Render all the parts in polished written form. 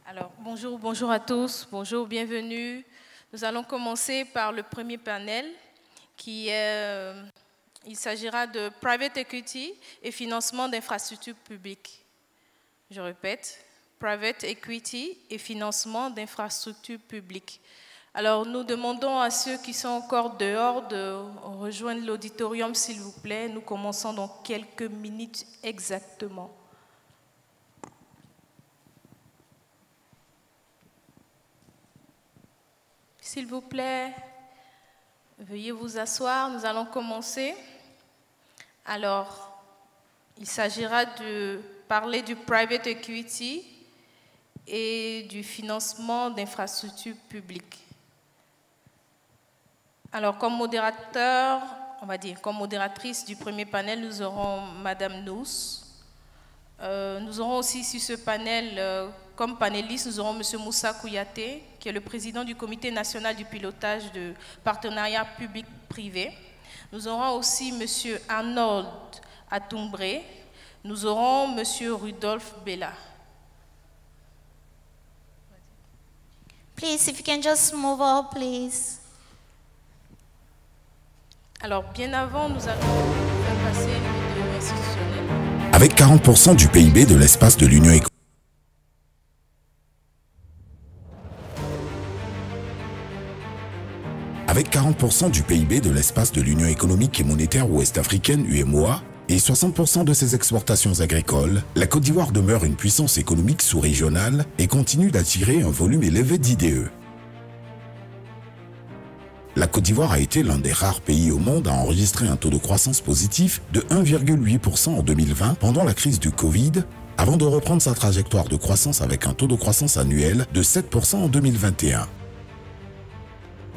Alors, bonjour à tous, bonjour, bienvenue. Nous allons commencer par le premier panel qui est, il s'agira de Private Equity et financement d'infrastructures publiques. Je répète, Private Equity et financement d'infrastructures publiques. Alors, nous demandons à ceux qui sont encore dehors de rejoindre l'auditorium, s'il vous plaît. Nous commençons dans quelques minutes exactement. S'il vous plaît, veuillez vous asseoir. Nous allons commencer. Alors, il s'agira de parler du private equity et du financement d'infrastructures publiques. Alors, comme modérateur, on va dire, comme modératrice du premier panel, nous aurons Madame Nous. Nous aurons aussi sur ce panel, comme panéliste, nous aurons Monsieur Moussa Kouyaté, qui est le président du Comité national du pilotage de partenariat public-privé. Nous aurons aussi Monsieur Arnold Atumbré. Nous aurons Monsieur Rudolph Bella. Please, if you can just move up, please. Alors, bien avant, nous allons faire passer une vidéo institutionnelle. Avec 40% du PIB de l'espace de l'Union économique. Avec 40% du PIB de l'espace de l'Union économique et monétaire ouest-africaine UEMOA et 60% de ses exportations agricoles, la Côte d'Ivoire demeure une puissance économique sous-régionale et continue d'attirer un volume élevé d'IDE. La Côte d'Ivoire a été l'un des rares pays au monde à enregistrer un taux de croissance positif de 1,8% en 2020 pendant la crise du Covid, avant de reprendre sa trajectoire de croissance avec un taux de croissance annuel de 7% en 2021.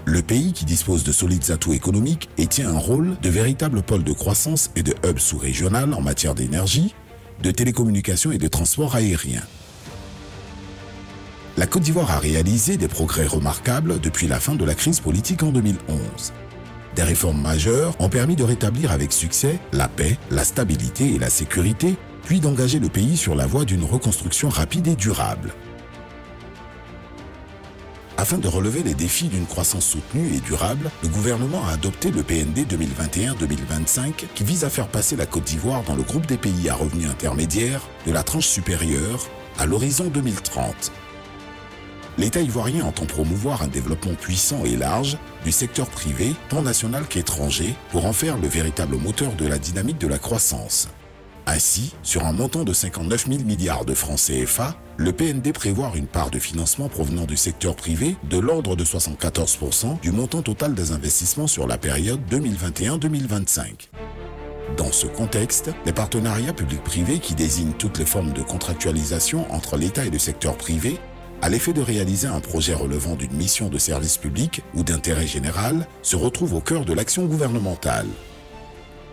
Le pays, qui dispose de solides atouts économiques et tient un rôle de véritable pôle de croissance et de hub sous-régional en matière d'énergie, de télécommunications et de transport aérien. La Côte d'Ivoire a réalisé des progrès remarquables depuis la fin de la crise politique en 2011. Des réformes majeures ont permis de rétablir avec succès la paix, la stabilité et la sécurité, puis d'engager le pays sur la voie d'une reconstruction rapide et durable. Afin de relever les défis d'une croissance soutenue et durable, le gouvernement a adopté le PND 2021-2025 qui vise à faire passer la Côte d'Ivoire dans le groupe des pays à revenus intermédiaires de la tranche supérieure à l'horizon 2030. L'État ivoirien entend promouvoir un développement puissant et large du secteur privé, tant national qu'étranger, pour en faire le véritable moteur de la dynamique de la croissance. Ainsi, sur un montant de 59 000 milliards de francs CFA, le PND prévoit une part de financement provenant du secteur privé de l'ordre de 74% du montant total des investissements sur la période 2021-2025. Dans ce contexte, les partenariats publics-privés qui désignent toutes les formes de contractualisation entre l'État et le secteur privé à l'effet de réaliser un projet relevant d'une mission de service public ou d'intérêt général, se retrouve au cœur de l'action gouvernementale.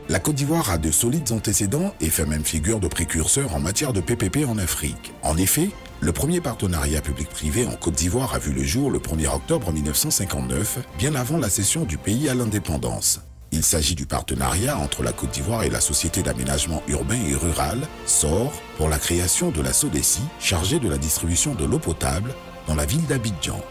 La Côte d'Ivoire a de solides antécédents et fait même figure de précurseur en matière de PPP en Afrique. En effet, le premier partenariat public-privé en Côte d'Ivoire a vu le jour le 1er octobre 1959, bien avant la cession du pays à l'indépendance. Il s'agit du partenariat entre la Côte d'Ivoire et la Société d'aménagement urbain et rural, SOR, pour la création de la SODECI, chargée de la distribution de l'eau potable dans la ville d'Abidjan.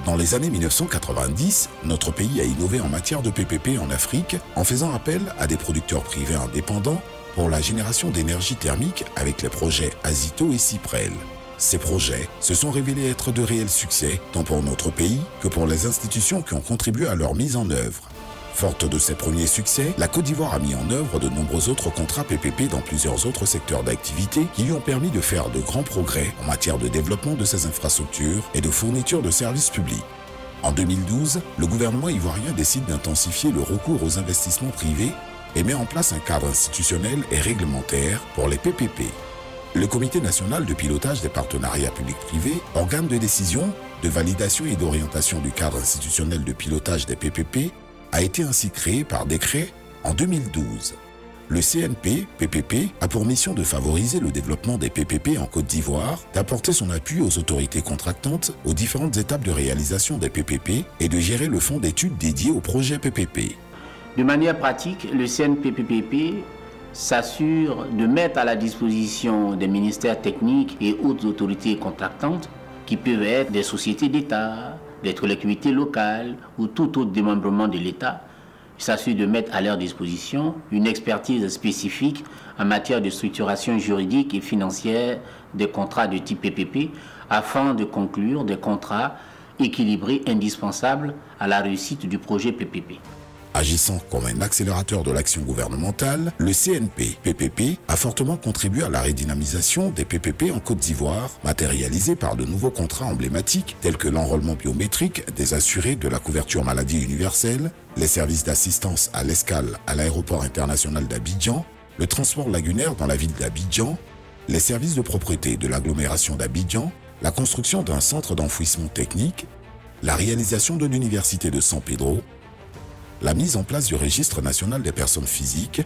Dans les années 1990, notre pays a innové en matière de PPP en Afrique en faisant appel à des producteurs privés indépendants pour la génération d'énergie thermique avec les projets Azito et Cyprel. Ces projets se sont révélés être de réels succès, tant pour notre pays que pour les institutions qui ont contribué à leur mise en œuvre. Forte de ces premiers succès, la Côte d'Ivoire a mis en œuvre de nombreux autres contrats PPP dans plusieurs autres secteurs d'activité qui lui ont permis de faire de grands progrès en matière de développement de ses infrastructures et de fourniture de services publics. En 2012, le gouvernement ivoirien décide d'intensifier le recours aux investissements privés et met en place un cadre institutionnel et réglementaire pour les PPP. Le Comité national de pilotage des partenariats publics-privés, organe de décision, de validation et d'orientation du cadre institutionnel de pilotage des PPP, a été ainsi créé par décret en 2012. Le CNP-PPP a pour mission de favoriser le développement des PPP en Côte d'Ivoire, d'apporter son appui aux autorités contractantes aux différentes étapes de réalisation des PPP et de gérer le fonds d'études dédié aux projets PPP. De manière pratique, le CNP-PPP s'assure de mettre à la disposition des ministères techniques et autres autorités contractantes qui peuvent être des sociétés d'État, des collectivités locales ou tout autre démembrement de l'État, s'assure de mettre à leur disposition une expertise spécifique en matière de structuration juridique et financière des contrats de type PPP afin de conclure des contrats équilibrés indispensables à la réussite du projet PPP. Agissant comme un accélérateur de l'action gouvernementale, le CNP-PPP a fortement contribué à la redynamisation des PPP en Côte d'Ivoire, matérialisé par de nouveaux contrats emblématiques tels que l'enrôlement biométrique des assurés de la couverture maladie universelle, les services d'assistance à l'escale à l'aéroport international d'Abidjan, le transport lagunaire dans la ville d'Abidjan, les services de propreté de l'agglomération d'Abidjan, la construction d'un centre d'enfouissement technique, la réalisation de l'université de San Pedro, la mise en place du registre national des personnes physiques,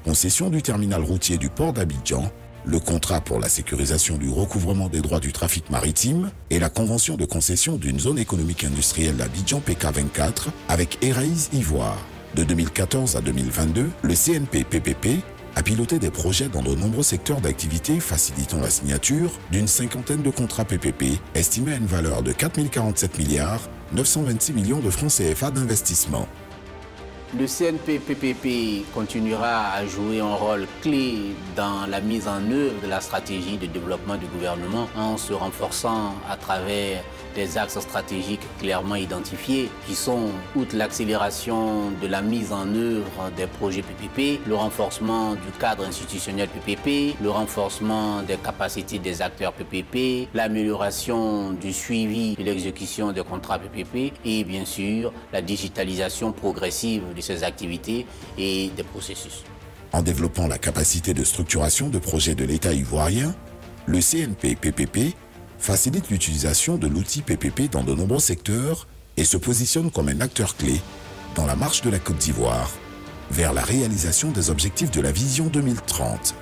concession du terminal routier du port d'Abidjan, le contrat pour la sécurisation du recouvrement des droits du trafic maritime et la convention de concession d'une zone économique industrielle d'Abidjan PK24 avec Eraïs Ivoire. De 2014 à 2022, le CNP-PPP a piloté des projets dans de nombreux secteurs d'activité facilitant la signature d'une cinquantaine de contrats PPP estimés à une valeur de 4 047 milliards 926 millions de francs CFA d'investissement. Le CNP-PPP continuera à jouer un rôle clé dans la mise en œuvre de la stratégie de développement du gouvernement en se renforçant à travers des axes stratégiques clairement identifiés qui sont, outre l'accélération de la mise en œuvre des projets PPP, le renforcement du cadre institutionnel PPP, le renforcement des capacités des acteurs PPP, l'amélioration du suivi de l'exécution des contrats PPP et bien sûr la digitalisation progressive de ces activités et des processus. En développant la capacité de structuration de projets de l'État ivoirien, le CNP-PPP facilite l'utilisation de l'outil PPP dans de nombreux secteurs et se positionne comme un acteur clé dans la marche de la Côte d'Ivoire vers la réalisation des objectifs de la Vision 2030.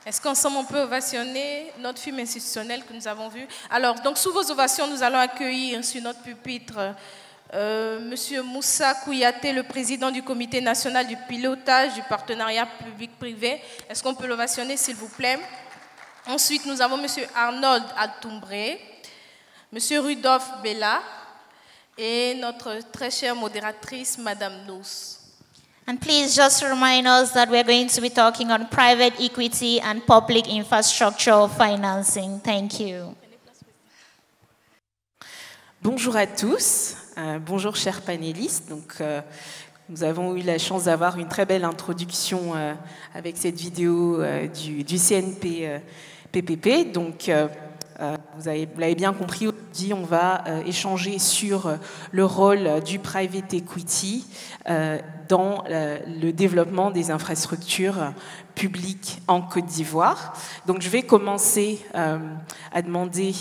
Est-ce qu'ensemble on peut ovationner notre film institutionnel que nous avons vu? Alors, donc sous vos ovations, nous allons accueillir sur notre pupitre Monsieur Moussa Kouyaté, le président du comité national du pilotage du partenariat public-privé. Est-ce qu'on peut l'ovationner, s'il vous plaît? Ensuite, nous avons Monsieur Arnold Altoumbré, Monsieur Rudolph Bella et notre très chère modératrice, Madame Nous. And please just remind us that we're going to be talking on private equity and public infrastructure financing. Thank you. Bonjour à tous, bonjour chers panélistes. Donc, nous avons eu la chance d'avoir une très belle introduction avec cette vidéo du CNP-PPP. Donc, vous l'avez bien compris, aujourd'hui on va échanger sur le rôle du private equity dans le développement des infrastructures publiques en Côte d'Ivoire. Donc je vais commencer à demander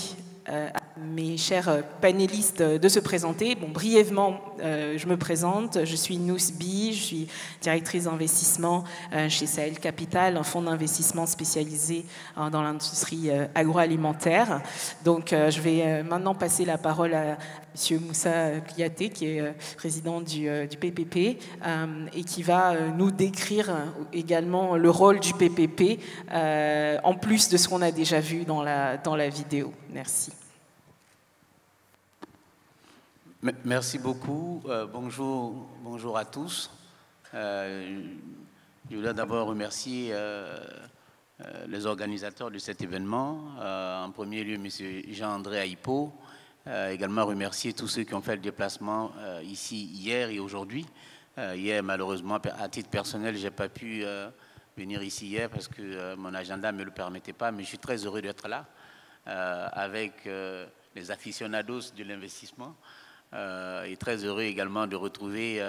à mes chers panélistes de se présenter. Bon, brièvement, je me présente. Je suis Nous Bi, je suis directrice d'investissement chez Sahel Capital, un fonds d'investissement spécialisé dans l'industrie agroalimentaire. Donc, je vais maintenant passer la parole à M. Moussa Kouyaté, qui est président du PPP, et qui va nous décrire également le rôle du PPP, en plus de ce qu'on a déjà vu dans la vidéo. Merci. Merci beaucoup. Bonjour à tous. Je voudrais d'abord remercier les organisateurs de cet événement. En premier lieu, M. Jean-André Aipo. Également remercier tous ceux qui ont fait le déplacement ici hier et aujourd'hui. Hier, malheureusement, à titre personnel, je n'ai pas pu venir ici hier parce que mon agenda ne me le permettait pas, mais je suis très heureux d'être là avec les aficionados de l'investissement et très heureux également de retrouver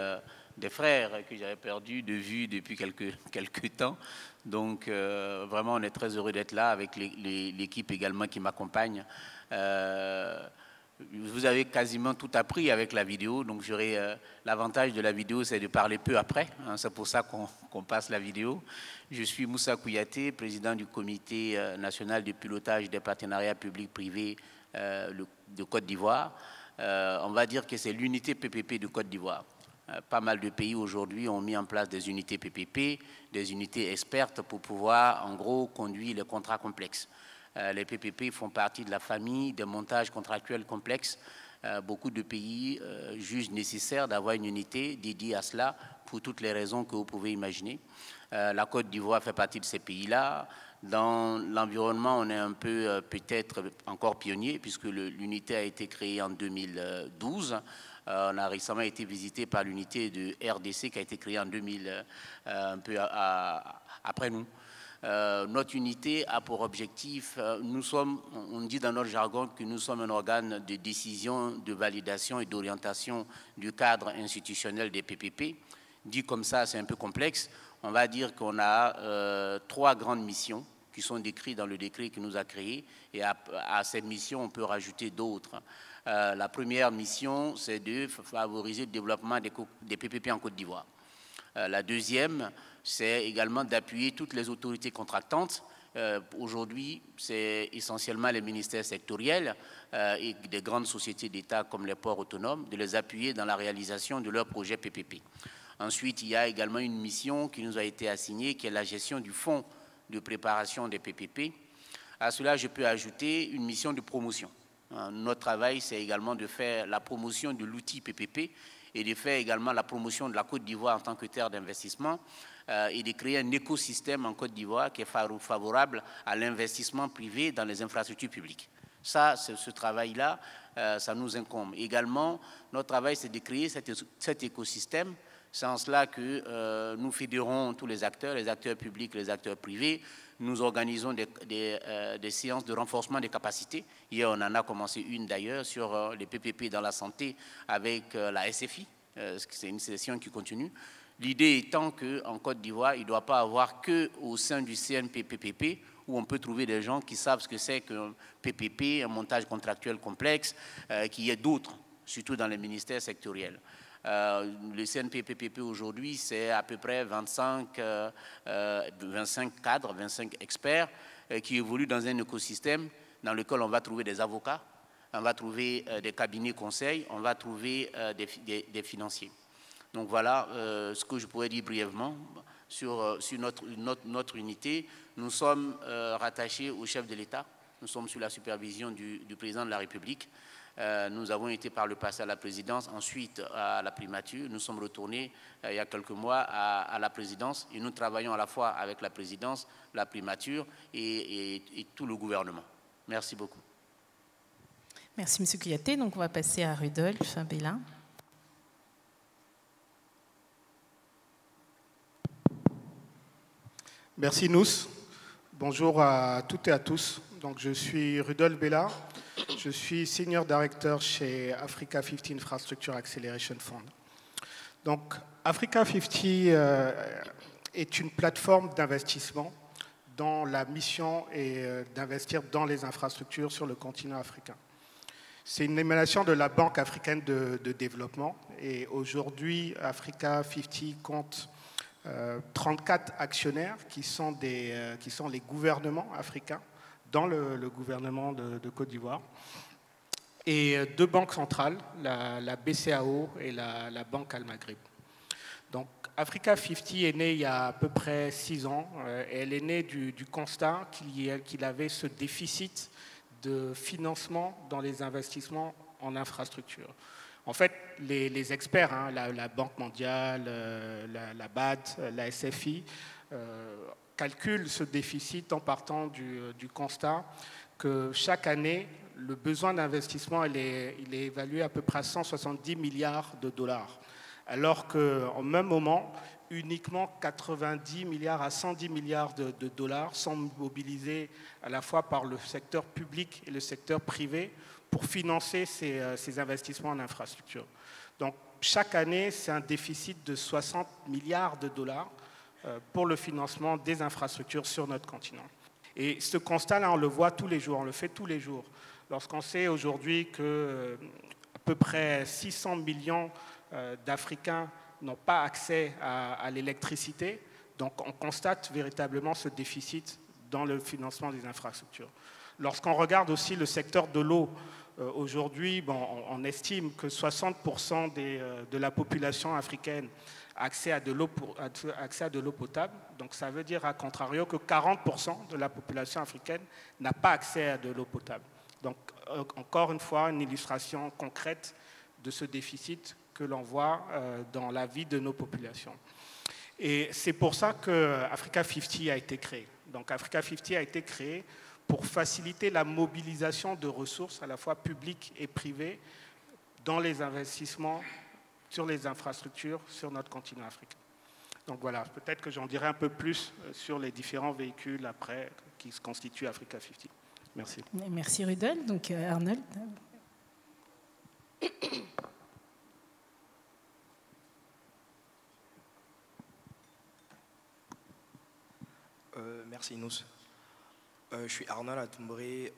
des frères que j'avais perdus de vue depuis quelques temps. Donc, vraiment, on est très heureux d'être là avec l'équipe également qui m'accompagne. Vous avez quasiment tout appris avec la vidéo, donc l'avantage de la vidéo, c'est de parler peu après, hein, c'est pour ça qu'on passe la vidéo. Je suis Moussa Kouyaté, président du comité national de pilotage des partenariats publics-privés de Côte d'Ivoire. on va dire que c'est l'unité PPP de Côte d'Ivoire. Pas mal de pays aujourd'hui ont mis en place des unités PPP, des unités expertes pour pouvoir, en gros, conduire les contrats complexes. Les PPP font partie de la famille des montages contractuels complexes. Beaucoup de pays jugent nécessaire d'avoir une unité dédiée à cela pour toutes les raisons que vous pouvez imaginer. La Côte d'Ivoire fait partie de ces pays-là. Dans l'environnement, on est un peu peut-être encore pionnier puisque l'unité a été créée en 2012. On a récemment été visité par l'unité de RDC qui a été créée en 2000, un peu après nous. Notre unité a pour objectif, on dit dans notre jargon que nous sommes un organe de décision, de validation et d'orientation du cadre institutionnel des PPP. Dit comme ça, c'est un peu complexe. On va dire qu'on a 3 grandes missions qui sont décrites dans le décret qui nous a créé. Et à cette mission, on peut rajouter d'autres. La première mission, c'est de favoriser le développement des PPP en Côte d'Ivoire. La deuxième, c'est également d'appuyer toutes les autorités contractantes. Aujourd'hui, c'est essentiellement les ministères sectoriels et des grandes sociétés d'État comme les ports autonomes, de les appuyer dans la réalisation de leurs projets PPP. Ensuite, il y a également une mission qui nous a été assignée, qui est la gestion du fonds de préparation des PPP. À cela, je peux ajouter une mission de promotion. Notre travail, c'est également de faire la promotion de l'outil PPP et de faire également la promotion de la Côte d'Ivoire en tant que terre d'investissement et de créer un écosystème en Côte d'Ivoire qui est favorable à l'investissement privé dans les infrastructures publiques. Ça, ce travail-là, ça nous incombe. Également, notre travail, c'est de créer cet écosystème. C'est en cela que nous fédérons tous les acteurs publics, les acteurs privés. Nous organisons des séances de renforcement des capacités. Hier, on en a commencé une d'ailleurs sur les PPP dans la santé avec la SFI. C'est une session qui continue. L'idée étant qu'en Côte d'Ivoire, il ne doit pas avoir qu'au sein du CNP-PPP où on peut trouver des gens qui savent ce que c'est qu'un PPP, un montage contractuel complexe, qu'il y ait d'autres, surtout dans les ministères sectoriels. Le CNP-PPP aujourd'hui, c'est à peu près 25 cadres, 25 experts qui évoluent dans un écosystème dans lequel on va trouver des avocats, on va trouver des cabinets conseils, on va trouver des financiers. Donc voilà ce que je pourrais dire brièvement sur notre unité. Nous sommes rattachés au chef de l'État, nous sommes sous la supervision du président de la République. Nous avons été par le passé à la présidence, ensuite à la primature. Nous sommes retournés il y a quelques mois à la présidence et nous travaillons à la fois avec la présidence, la primature et tout le gouvernement. Merci beaucoup. Merci M. Kouyaté. Donc on va passer à Rudolph Bella. Merci Nous. Bonjour à toutes et à tous. Donc, je suis Rudolph Bella. Je suis Senior Director chez Africa 50 Infrastructure Acceleration Fund. Donc, Africa 50 est une plateforme d'investissement dont la mission est d'investir dans les infrastructures sur le continent africain. C'est une émanation de la Banque africaine de développement et aujourd'hui, Africa 50 compte 34 actionnaires qui sont les gouvernements africains dans le gouvernement de Côte d'Ivoire et 2 banques centrales, la BCAO et la Banque Al-Maghrib. Donc Africa 50 est née il y a à peu près 6 ans et elle est née du constat qu'il avait ce déficit de financement dans les investissements en infrastructure. En fait, les experts, hein, la Banque mondiale, la BAD, la SFI, calculent ce déficit en partant du constat que chaque année, le besoin d'investissement il est évalué à peu près à 170 milliards de dollars, alors qu'en même moment, uniquement 90 milliards à 110 milliards de dollars sont mobilisés à la fois par le secteur public et le secteur privé pour financer ces investissements en infrastructure. Donc, chaque année, c'est un déficit de 60 milliards de dollars pour le financement des infrastructures sur notre continent. Et ce constat-là, on le voit tous les jours, on le fait tous les jours. Lorsqu'on sait aujourd'hui qu'à peu près 600 millions d'Africains n'ont pas accès à l'électricité, donc on constate véritablement ce déficit dans le financement des infrastructures. Lorsqu'on regarde aussi le secteur de l'eau, Aujourd'hui, bon, on estime que 60% de la population africaine a accès à de l'eau potable. Donc ça veut dire, à contrario, que 40% de la population africaine n'a pas accès à de l'eau potable. Donc encore une fois, une illustration concrète de ce déficit que l'on voit dans la vie de nos populations. Et c'est pour ça que Africa 50 a été créé. Donc Africa 50 a été créé pour faciliter la mobilisation de ressources à la fois publiques et privées dans les investissements sur les infrastructures sur notre continent africain. Donc voilà, peut-être que j'en dirai un peu plus sur les différents véhicules après qui se constituent Africa 50. Merci. Merci Rudolf. Donc Arnold. Merci Nous. Je suis Arnold Atumbré,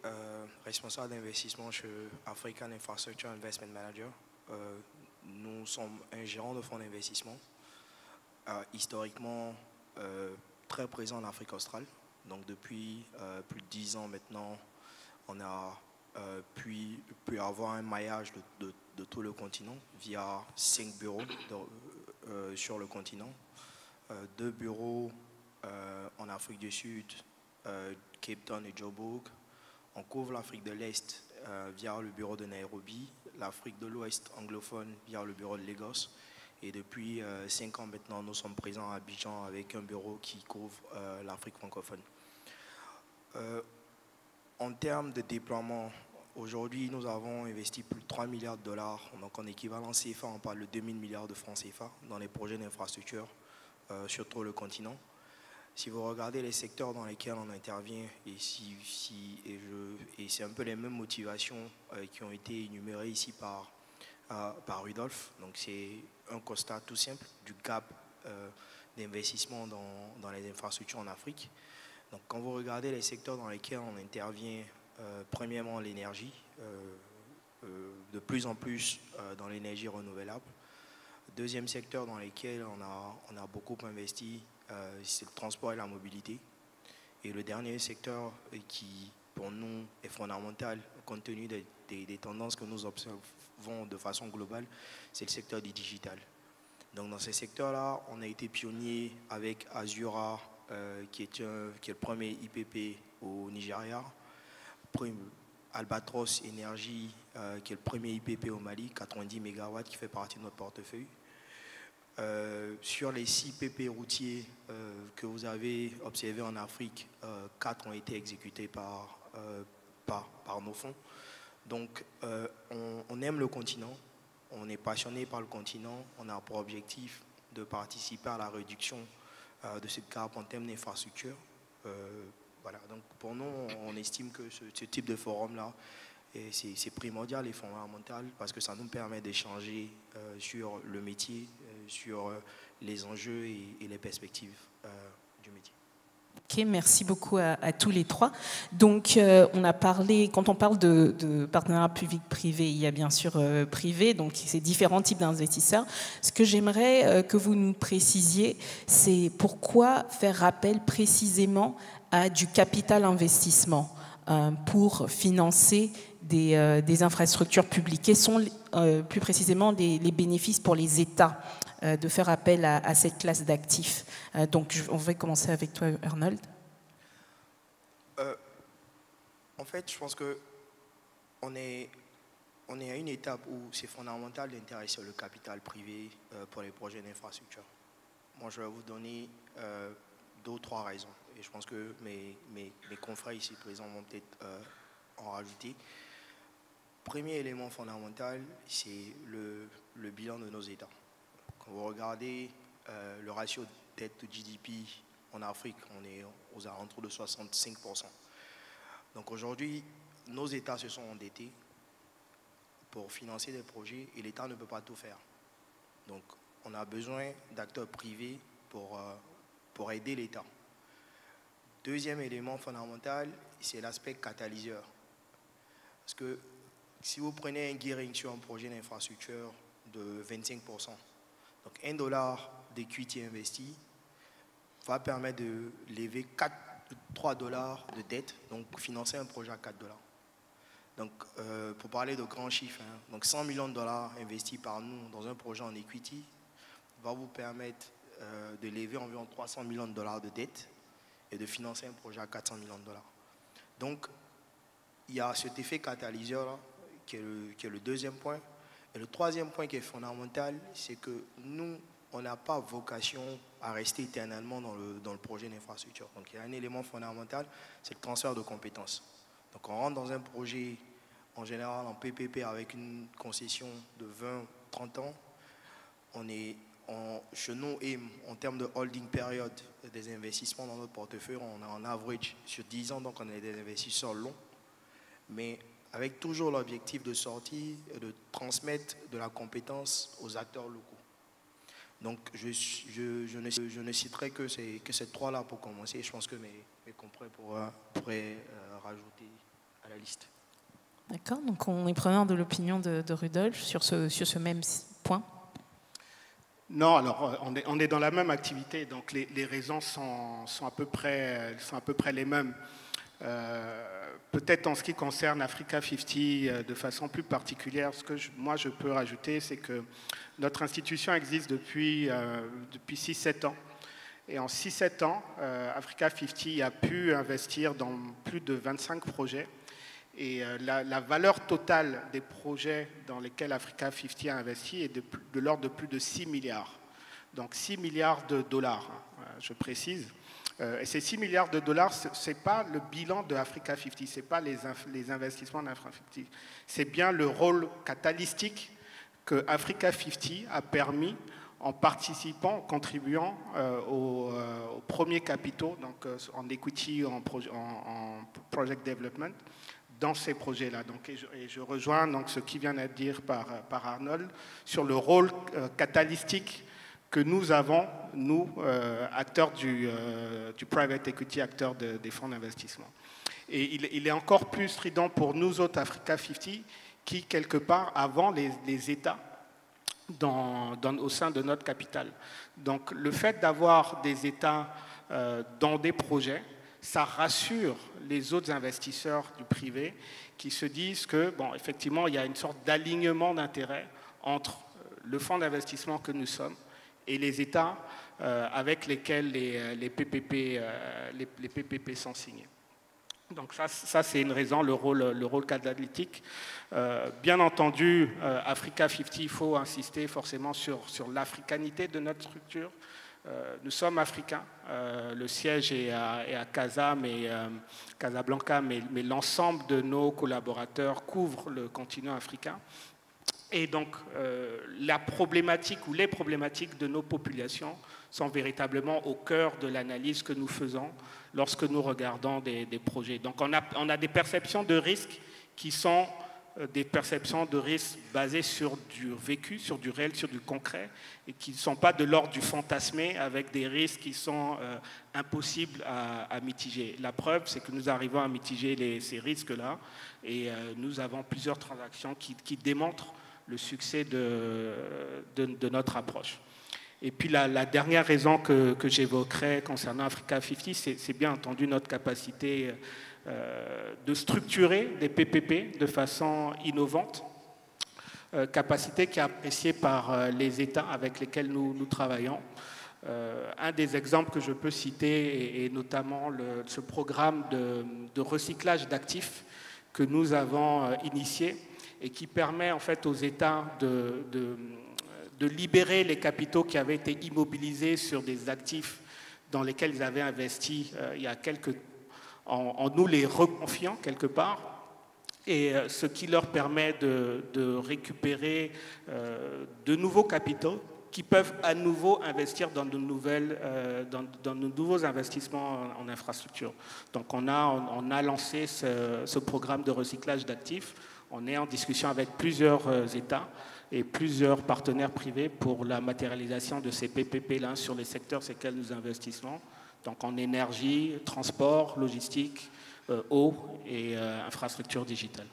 responsable d'investissement chez African Infrastructure Investment Manager. Nous sommes un gérant de fonds d'investissement, historiquement très présent en Afrique australe. Donc depuis plus de 10 ans maintenant, on a pu avoir un maillage de tout le continent via 5 bureaux sur le continent, 2 bureaux en Afrique du Sud, Cape Town et Joburg. On couvre l'Afrique de l'Est via le bureau de Nairobi, l'Afrique de l'Ouest anglophone via le bureau de Lagos. Et depuis 5 ans maintenant, nous sommes présents à Abidjan avec un bureau qui couvre l'Afrique francophone. En termes de déploiement, aujourd'hui, nous avons investi plus de 3 milliards de dollars. Donc en équivalent CFA, on parle de 2000 milliards de francs CFA dans les projets d'infrastructure sur tout le continent. Si vous regardez les secteurs dans lesquels on intervient, et c'est un peu les mêmes motivations qui ont été énumérées ici par Rudolf. Donc c'est un constat tout simple du gap d'investissement dans les infrastructures en Afrique. Donc quand vous regardez les secteurs dans lesquels on intervient, premièrement l'énergie, de plus en plus dans l'énergie renouvelable. Deuxième secteur dans lequel on a beaucoup investi, c'est le transport et la mobilité. Et le dernier secteur qui, pour nous, est fondamental, compte tenu des tendances que nous observons de façon globale, c'est le secteur du digital. Donc dans ces secteurs-là, on a été pionnier avec Azura, qui est le premier IPP au Nigeria, Albatros Énergie, qui est le premier IPP au Mali, 90 MW, qui fait partie de notre portefeuille. Sur les 6 PP routiers que vous avez observés en Afrique, 4 ont été exécutés par nos fonds. Donc on aime le continent, on est passionné par le continent, on a pour objectif de participer à la réduction de ce gap en termes d'infrastructure. Voilà. Donc pour nous, on estime que ce type de forum-là, c'est primordial et fondamental parce que ça nous permet d'échanger sur le métier, sur les enjeux et les perspectives du métier. Ok, merci beaucoup à tous les trois. Donc, on a parlé, quand on parle de partenariat public-privé, il y a bien sûr privé, donc c'est différents types d'investisseurs. Ce que j'aimerais que vous nous précisiez, c'est pourquoi faire appel précisément à du capital investissement pour financer des infrastructures publiques. Quels sont plus précisément les bénéfices pour les États de faire appel à cette classe d'actifs? Donc, on va commencer avec toi, Arnold. En fait, je pense qu'on est à une étape où c'est fondamental d'intéresser le capital privé pour les projets d'infrastructure. Moi, je vais vous donner 2 ou 3 raisons. Et je pense que mes confrères ici présents vont peut-être en rajouter. Premier élément fondamental, c'est le bilan de nos États. Quand vous regardez le ratio dette au GDP en Afrique, on est aux alentours de 65%. Donc aujourd'hui, nos États se sont endettés pour financer des projets et l'État ne peut pas tout faire. Donc on a besoin d'acteurs privés pour aider l'État. Deuxième élément fondamental, c'est l'aspect catalyseur. Parce que si vous prenez un gearing sur un projet d'infrastructure de 25%, donc $1 d'equity investi va permettre de lever $3 de dette, donc financer un projet à $4. Donc, pour parler de grands chiffres, hein, donc 100 millions de dollars investis par nous dans un projet en equity va vous permettre de lever environ 300 millions de dollars de dette et de financer un projet à 400 millions de dollars. Donc, il y a cet effet catalyseur-là qui est le deuxième point. Et le troisième point qui est fondamental, c'est que nous, on n'a pas vocation à rester éternellement dans le projet d'infrastructure. Donc, il y a un élément fondamental, c'est le transfert de compétences. Donc, on rentre dans un projet, en général, en PPP avec une concession de 20-30 ans. Chez nous, en termes de holding period des investissements dans notre portefeuille, on est en average sur 10 ans, donc on est des investisseurs longs, mais avec toujours l'objectif de sortir et de transmettre de la compétence aux acteurs locaux. Donc, je ne citerai que ces trois-là pour commencer. Je pense que mes confrères pourraient rajouter à la liste. D'accord, donc on est preneur de l'opinion de Rudolf sur ce même point. Non, alors on est dans la même activité, donc les raisons sont à peu près les mêmes. Peut-être en ce qui concerne Africa 50 de façon plus particulière, ce que moi je peux rajouter, c'est que notre institution existe depuis 6-7 ans. Et en 6-7 ans, Africa 50 a pu investir dans plus de 25 projets. Et la valeur totale des projets dans lesquels Africa 50 a investi est de l'ordre de plus de 6 milliards. Donc 6 milliards de dollars, je précise. Et ces 6 milliards de dollars, ce n'est pas le bilan de Africa 50, ce n'est pas les investissements d'Africa 50. C'est bien le rôle catalystique que Africa 50 a permis en participant, en contribuant aux premiers capitaux, donc en equity, en project development, dans ces projets-là. Et je rejoins donc ce qui vient d'être dit par Arnold sur le rôle catalystique que nous avons, nous, acteurs du private equity, acteurs des fonds d'investissement. Et il est encore plus strident pour nous autres Africa 50 qui, quelque part, avons les États au sein de notre capital. Donc, le fait d'avoir des États dans des projets, ça rassure les autres investisseurs du privé qui se disent que, bon, effectivement, il y a une sorte d'alignement d'intérêts entre le fonds d'investissement que nous sommes et les États avec lesquels les PPP sont signés. Donc ça c'est une raison, le rôle catalytique. Bien entendu, Africa 50, il faut insister forcément sur l'africanité de notre structure. Nous sommes africains, le siège est à Casablanca, mais l'ensemble de nos collaborateurs couvre le continent africain. Et donc, la problématique ou les problématiques de nos populations sont véritablement au cœur de l'analyse que nous faisons lorsque nous regardons des projets. Donc, on a des perceptions de risques qui sont des perceptions de risques basées sur du vécu, sur du réel, sur du concret, et qui ne sont pas de l'ordre du fantasmé avec des risques qui sont impossibles à mitiger. La preuve, c'est que nous arrivons à mitiger ces risques-là, et nous avons plusieurs transactions qui démontrent le succès de notre approche. Et puis la dernière raison que j'évoquerai concernant Africa 50, c'est bien entendu notre capacité de structurer des PPP de façon innovante, capacité qui est appréciée par les États avec lesquels nous travaillons. Un des exemples que je peux citer est notamment ce programme de recyclage d'actifs que nous avons initié et qui permet en fait aux États de libérer les capitaux qui avaient été immobilisés sur des actifs dans lesquels ils avaient investi il y a en nous les reconfiant quelque part, et ce qui leur permet de récupérer de nouveaux capitaux qui peuvent à nouveau investir dans de nouveaux investissements en infrastructure. Donc on a lancé ce programme de recyclage d'actifs. On est en discussion avec plusieurs États et plusieurs partenaires privés pour la matérialisation de ces PPP-là sur les secteurs sur lesquels nous investissons, donc en énergie, transport, logistique, eau et infrastructure digitale.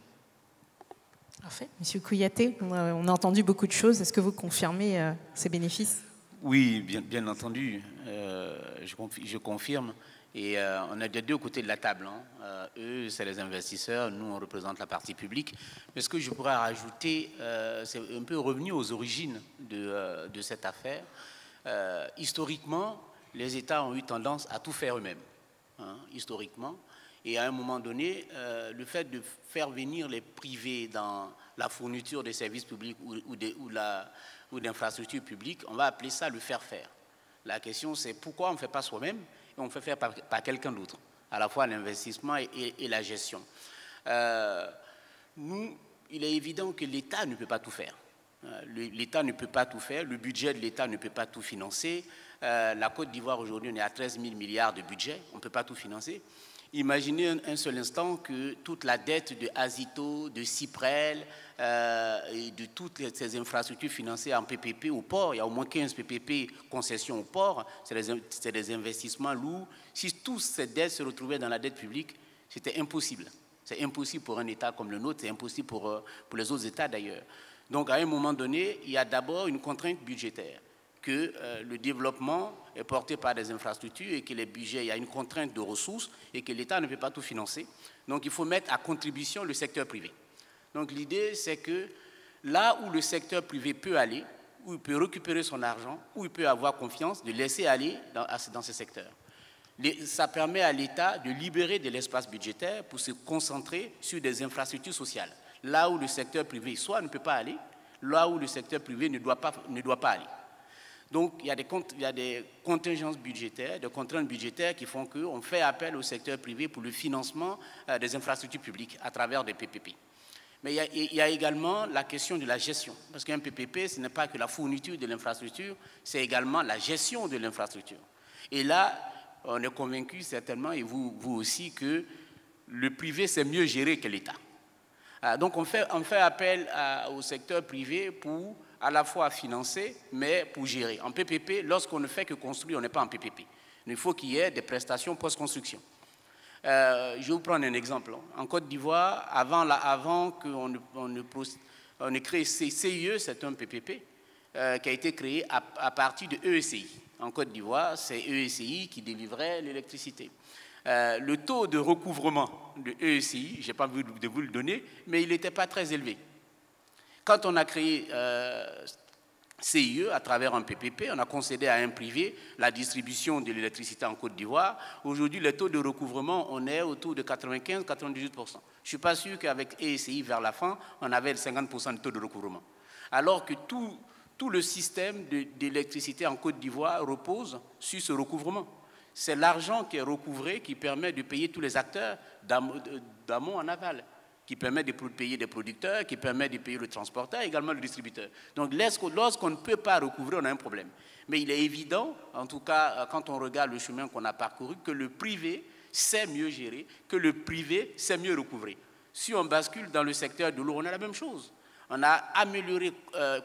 Parfait. Monsieur Kouyaté, on a entendu beaucoup de choses. Est-ce que vous confirmez ces bénéfices? Oui, bien entendu. Je confirme. Et on est des deux côtés de la table. Hein. Eux, c'est les investisseurs, nous, on représente la partie publique. Mais ce que je pourrais rajouter, c'est un peu revenir aux origines de cette affaire. Historiquement, les États ont eu tendance à tout faire eux-mêmes, hein, historiquement. Et à un moment donné, le fait de faire venir les privés dans la fourniture des services publics ou d'infrastructures publiques, on va appeler ça le faire-faire. La question, c'est pourquoi on ne fait pas soi-même et on fait faire par quelqu'un d'autre, à la fois l'investissement et la gestion. Nous, il est évident que l'État ne peut pas tout faire. L'État ne peut pas tout faire, le budget de l'État ne peut pas tout financer. La Côte d'Ivoire, aujourd'hui, on est à 13 000 milliards de budget, on ne peut pas tout financer. Imaginez un seul instant que toute la dette de Azito, de Cyprel et de toutes ces infrastructures financées en PPP au port, il y a au moins 15 PPP concessions au port, c'est des investissements lourds. Si toutes ces dettes se retrouvaient dans la dette publique, c'était impossible. C'est impossible pour un État comme le nôtre, c'est impossible pour les autres États d'ailleurs. Donc à un moment donné, il y a d'abord une contrainte budgétaire, que le développement est porté par des infrastructures et que les budgets, il y a une contrainte de ressources et que l'État ne peut pas tout financer. Donc il faut mettre à contribution le secteur privé. Donc l'idée, c'est que là où le secteur privé peut aller, où il peut récupérer son argent, où il peut avoir confiance, de laisser aller dans ce secteur. Ça permet à l'État de libérer de l'espace budgétaire pour se concentrer sur des infrastructures sociales. Là où le secteur privé soit ne peut pas aller, là où le secteur privé ne doit pas aller. Donc, il y a des contingences budgétaires, des contraintes budgétaires qui font qu'on fait appel au secteur privé pour le financement des infrastructures publiques à travers des PPP. Mais il y a également la question de la gestion. Parce qu'un PPP, ce n'est pas que la fourniture de l'infrastructure, c'est également la gestion de l'infrastructure. Et là, on est convaincu certainement, et vous aussi, que le privé, c'est mieux géré que l'État. Donc, on fait appel au secteur privé pour à la fois financer, mais pour gérer. En PPP, lorsqu'on ne fait que construire, on n'est pas en PPP. Il faut qu'il y ait des prestations post-construction. Je vais vous prendre un exemple. En Côte d'Ivoire, avant qu'on ait créé CIE, c'est un PPP qui a été créé à partir de EECI. En Côte d'Ivoire, c'est EECI qui délivrait l'électricité. Le taux de recouvrement de EECI, je n'ai pas voulu de vous le donner, mais il n'était pas très élevé. Quand on a créé CIE à travers un PPP, on a concédé à un privé la distribution de l'électricité en Côte d'Ivoire. Aujourd'hui, le taux de recouvrement, on est autour de 95-98%. Je ne suis pas sûr qu'avec EECI vers la fin, on avait 50% de taux de recouvrement. Alors que tout le système d'électricité en Côte d'Ivoire repose sur ce recouvrement. C'est l'argent qui est recouvré qui permet de payer tous les acteurs d'amont en aval, qui permet de payer des producteurs, qui permet de payer le transporteur, également le distributeur. Donc lorsqu'on ne peut pas recouvrer, on a un problème. Mais il est évident, en tout cas quand on regarde le chemin qu'on a parcouru, que le privé sait mieux gérer, que le privé sait mieux recouvrer. Si on bascule dans le secteur de l'eau, on a la même chose. On a amélioré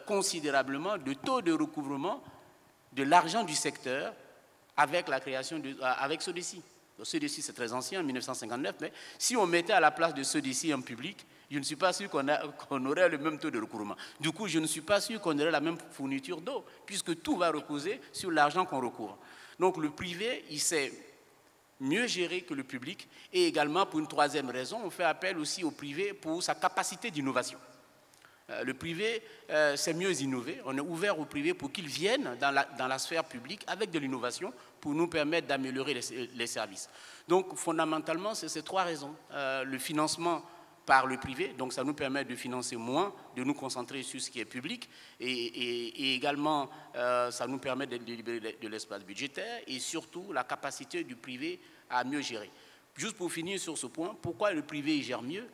considérablement le taux de recouvrement de l'argent du secteur avec la création avec SODECI. SODECI, c'est très ancien, en 1959, mais si on mettait à la place de SODECI en public, je ne suis pas sûr qu'on aurait le même taux de recouvrement. Du coup, je ne suis pas sûr qu'on aurait la même fourniture d'eau, puisque tout va reposer sur l'argent qu'on recouvre. Donc le privé, il sait mieux gérer que le public, et également, pour une troisième raison, on fait appel aussi au privé pour sa capacité d'innovation. Le privé, c'est mieux innover. On est ouvert au privé pour qu'ils viennent dans la sphère publique avec de l'innovation pour nous permettre d'améliorer les services. Donc, fondamentalement, c'est ces trois raisons. Le financement par le privé, donc ça nous permet de financer moins, de nous concentrer sur ce qui est public, et également, ça nous permet de libérer de l'espace budgétaire, et surtout, la capacité du privé à mieux gérer. Juste pour finir sur ce point, pourquoi le privé gère mieux ?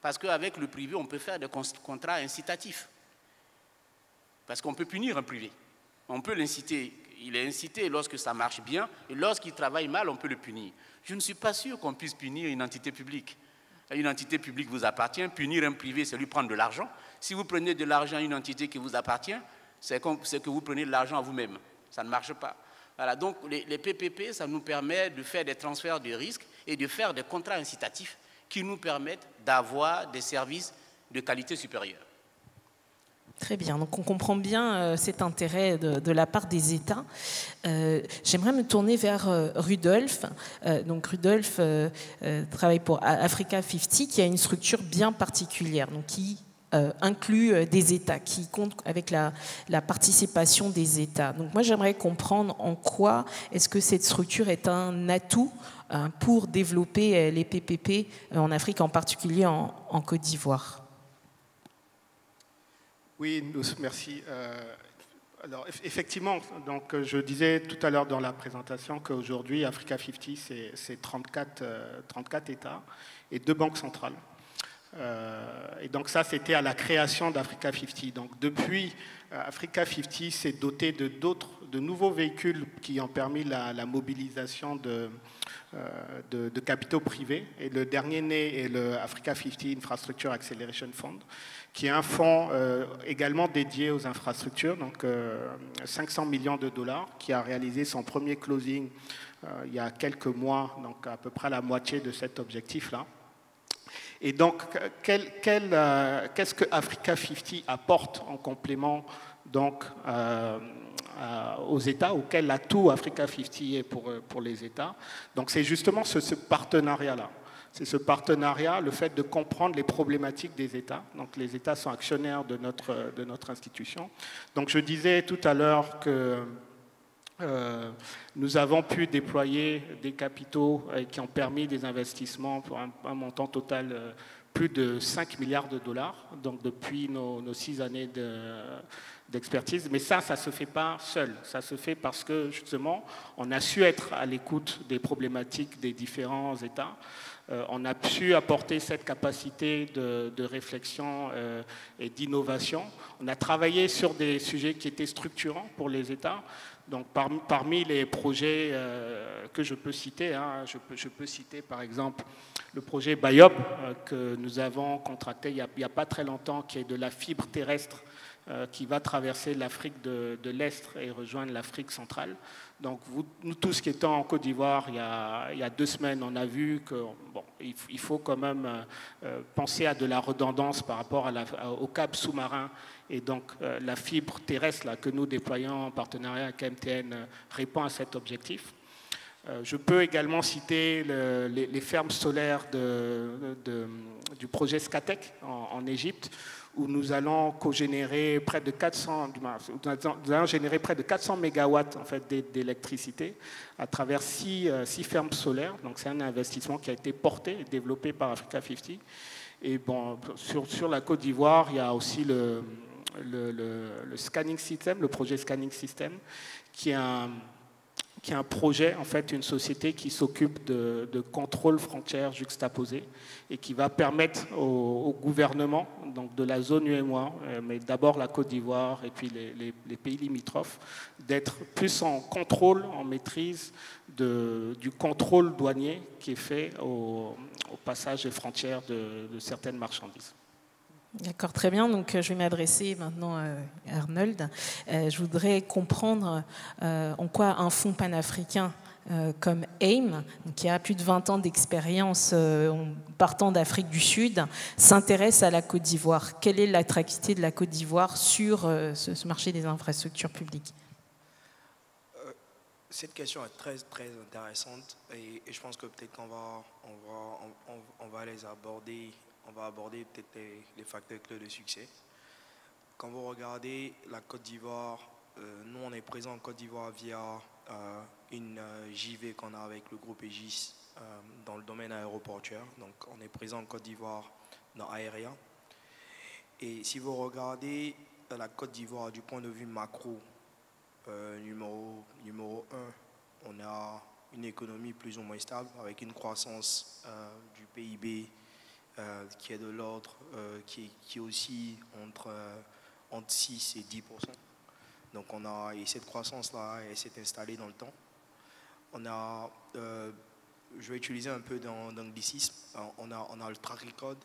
Parce qu'avec le privé, on peut faire des contrats incitatifs. Parce qu'on peut punir un privé. On peut l'inciter. Il est incité lorsque ça marche bien, et lorsqu'il travaille mal, on peut le punir. Je ne suis pas sûr qu'on puisse punir une entité publique. Une entité publique vous appartient, punir un privé, c'est lui prendre de l'argent. Si vous prenez de l'argent à une entité qui vous appartient, c'est que vous prenez de l'argent à vous-même. Ça ne marche pas. Voilà, donc les PPP, ça nous permet de faire des transferts de risques et de faire des contrats incitatifs qui nous permettent d'avoir des services de qualité supérieure. Très bien, donc on comprend bien cet intérêt de la part des États. J'aimerais me tourner vers Rudolf. Donc Rudolf travaille pour Africa 50, qui a une structure bien particulière, donc qui inclut des États, qui compte avec la participation des États. Donc moi j'aimerais comprendre en quoi est-ce que cette structure est un atout pour développer les PPP en Afrique, en particulier en Côte d'Ivoire. Oui, merci. Alors, effectivement, donc, je disais tout à l'heure dans la présentation qu'aujourd'hui, Africa 50, c'est 34 États et 2 banques centrales. Et donc ça, c'était à la création d'Africa 50. Donc depuis, Africa 50 s'est doté de nouveaux véhicules qui ont permis la mobilisation de capitaux privés. Et le dernier né est le Africa 50 Infrastructure Acceleration Fund, qui est un fonds également dédié aux infrastructures, donc 500 millions de dollars, qui a réalisé son premier closing il y a quelques mois, donc à peu près la moitié de cet objectif-là. Et donc, qu'est-ce que Africa 50 apporte en complément donc, aux États, ou quel atout Africa 50 est pour les États? Donc, c'est justement ce partenariat-là. C'est ce partenariat, le fait de comprendre les problématiques des États. Donc, les États sont actionnaires de notre institution. Donc, je disais tout à l'heure que nous avons pu déployer des capitaux qui ont permis des investissements pour un montant total plus de 5 milliards de dollars, donc depuis nos 6 années d'expertise. Mais ça ne se fait pas seul. Ça se fait parce que, justement, on a su être à l'écoute des problématiques des différents États. On a su apporter cette capacité de réflexion et d'innovation. On a travaillé sur des sujets qui étaient structurants pour les États. Donc, parmi les projets que je peux citer, je peux citer par exemple le projet Bayob que nous avons contracté il n'y a pas très longtemps, qui est de la fibre terrestre qui va traverser l'Afrique de l'Est et rejoindre l'Afrique centrale. Donc, nous tous qui étions en Côte d'Ivoire il y a 2 semaines, on a vu qu'il faut quand même penser à de la redondance par rapport au câble sous-marin. Et donc, la fibre terrestre là, que nous déployons en partenariat avec MTN répond à cet objectif. Je peux également citer les fermes solaires du projet Scatec en Égypte, où nous allons co-générer près de 400 mégawatts en fait, d'électricité à travers 6 fermes solaires. Donc c'est un investissement qui a été porté et développé par Africa 50. Et bon, sur la Côte d'Ivoire, il y a aussi le scanning system, le projet Scanning System, qui est un projet, en fait, une société qui s'occupe de contrôle frontières juxtaposés et qui va permettre au gouvernement donc de la zone UEMOA, mais d'abord la Côte d'Ivoire et puis les pays limitrophes, d'être plus en contrôle, en maîtrise du contrôle douanier qui est fait au passage des frontières de certaines marchandises. D'accord, très bien. Donc, je vais m'adresser maintenant à Arnold. Je voudrais comprendre en quoi un fonds panafricain comme AIM, qui a plus de 20 ans d'expérience partant d'Afrique du Sud, s'intéresse à la Côte d'Ivoire. Quelle est l'attractivité de la Côte d'Ivoire sur ce marché des infrastructures publiques? Cette question est très, très intéressante et je pense que peut-être qu'on va les aborder. On va aborder peut-être les facteurs clés de succès. Quand vous regardez la Côte d'Ivoire, nous on est présent en Côte d'Ivoire via une JV qu'on a avec le groupe Aegis dans le domaine aéroportuaire. Donc on est présent en Côte d'Ivoire dans Aéria. Et si vous regardez la Côte d'Ivoire du point de vue macro, numéro 1, on a une économie plus ou moins stable avec une croissance du PIB qui est de l'ordre, qui aussi entre 6 et 10%. Donc et cette croissance-là, elle s'est installée dans le temps. On a, je vais utiliser un peu d'anglicisme, on a le track record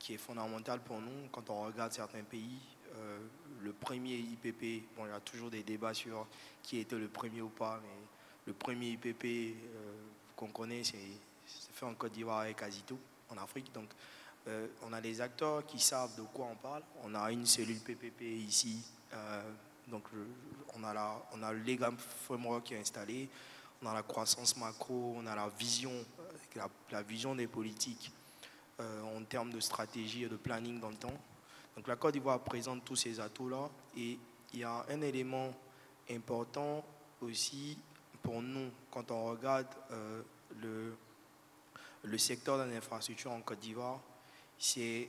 qui est fondamental pour nous. Quand on regarde certains pays, le premier IPP, bon, il y a toujours des débats sur qui était le premier ou pas, mais le premier IPP qu'on connaît, c'est fait en Côte d'Ivoire avec Azito, en Afrique. Donc, on a des acteurs qui savent de quoi on parle. On a une cellule PPP ici, donc on a le Legal Framework qui est installé, on a la croissance macro, on a la vision, la vision des politiques en termes de stratégie et de planning dans le temps. Donc la Côte d'Ivoire présente tous ces atouts-là, et il y a un élément important aussi pour nous quand on regarde le secteur de l'infrastructure en Côte d'Ivoire, c'est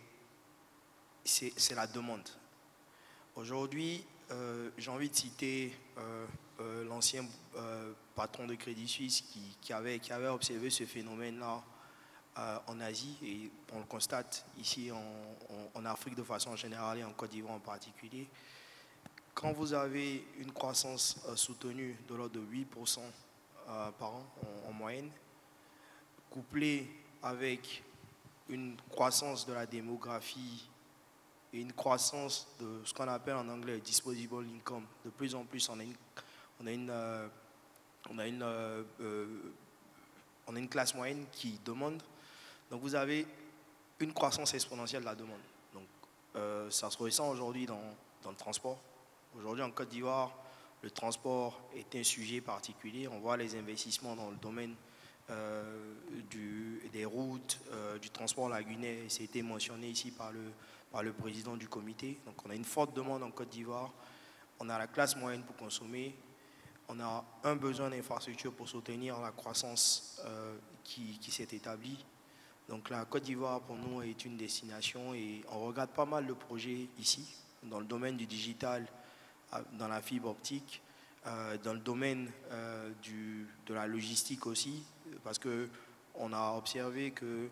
la demande. Aujourd'hui, j'ai envie de citer l'ancien patron de Crédit Suisse qui avait observé ce phénomène-là en Asie, et on le constate ici en Afrique de façon générale et en Côte d'Ivoire en particulier. Quand vous avez une croissance soutenue de l'ordre de 8% par an en moyenne, couplée avec une croissance de la démographie et une croissance de ce qu'on appelle en anglais disposable income, de plus en plus on a une classe moyenne qui demande. Donc vous avez une croissance exponentielle de la demande. Donc ça se ressent aujourd'hui dans le transport. Aujourd'hui en Côte d'Ivoire, le transport est un sujet particulier. On voit les investissements dans le domaine des routes, du transport lagunaire. C'était mentionné ici par le président du comité. Donc on a une forte demande en Côte d'Ivoire. On a la classe moyenne pour consommer. On a un besoin d'infrastructure pour soutenir la croissance qui s'est établie. Donc la Côte d'Ivoire pour nous est une destination, et on regarde pas mal de projets ici, dans le domaine du digital, dans la fibre optique, dans le domaine de la logistique aussi, parce qu'on a observé que,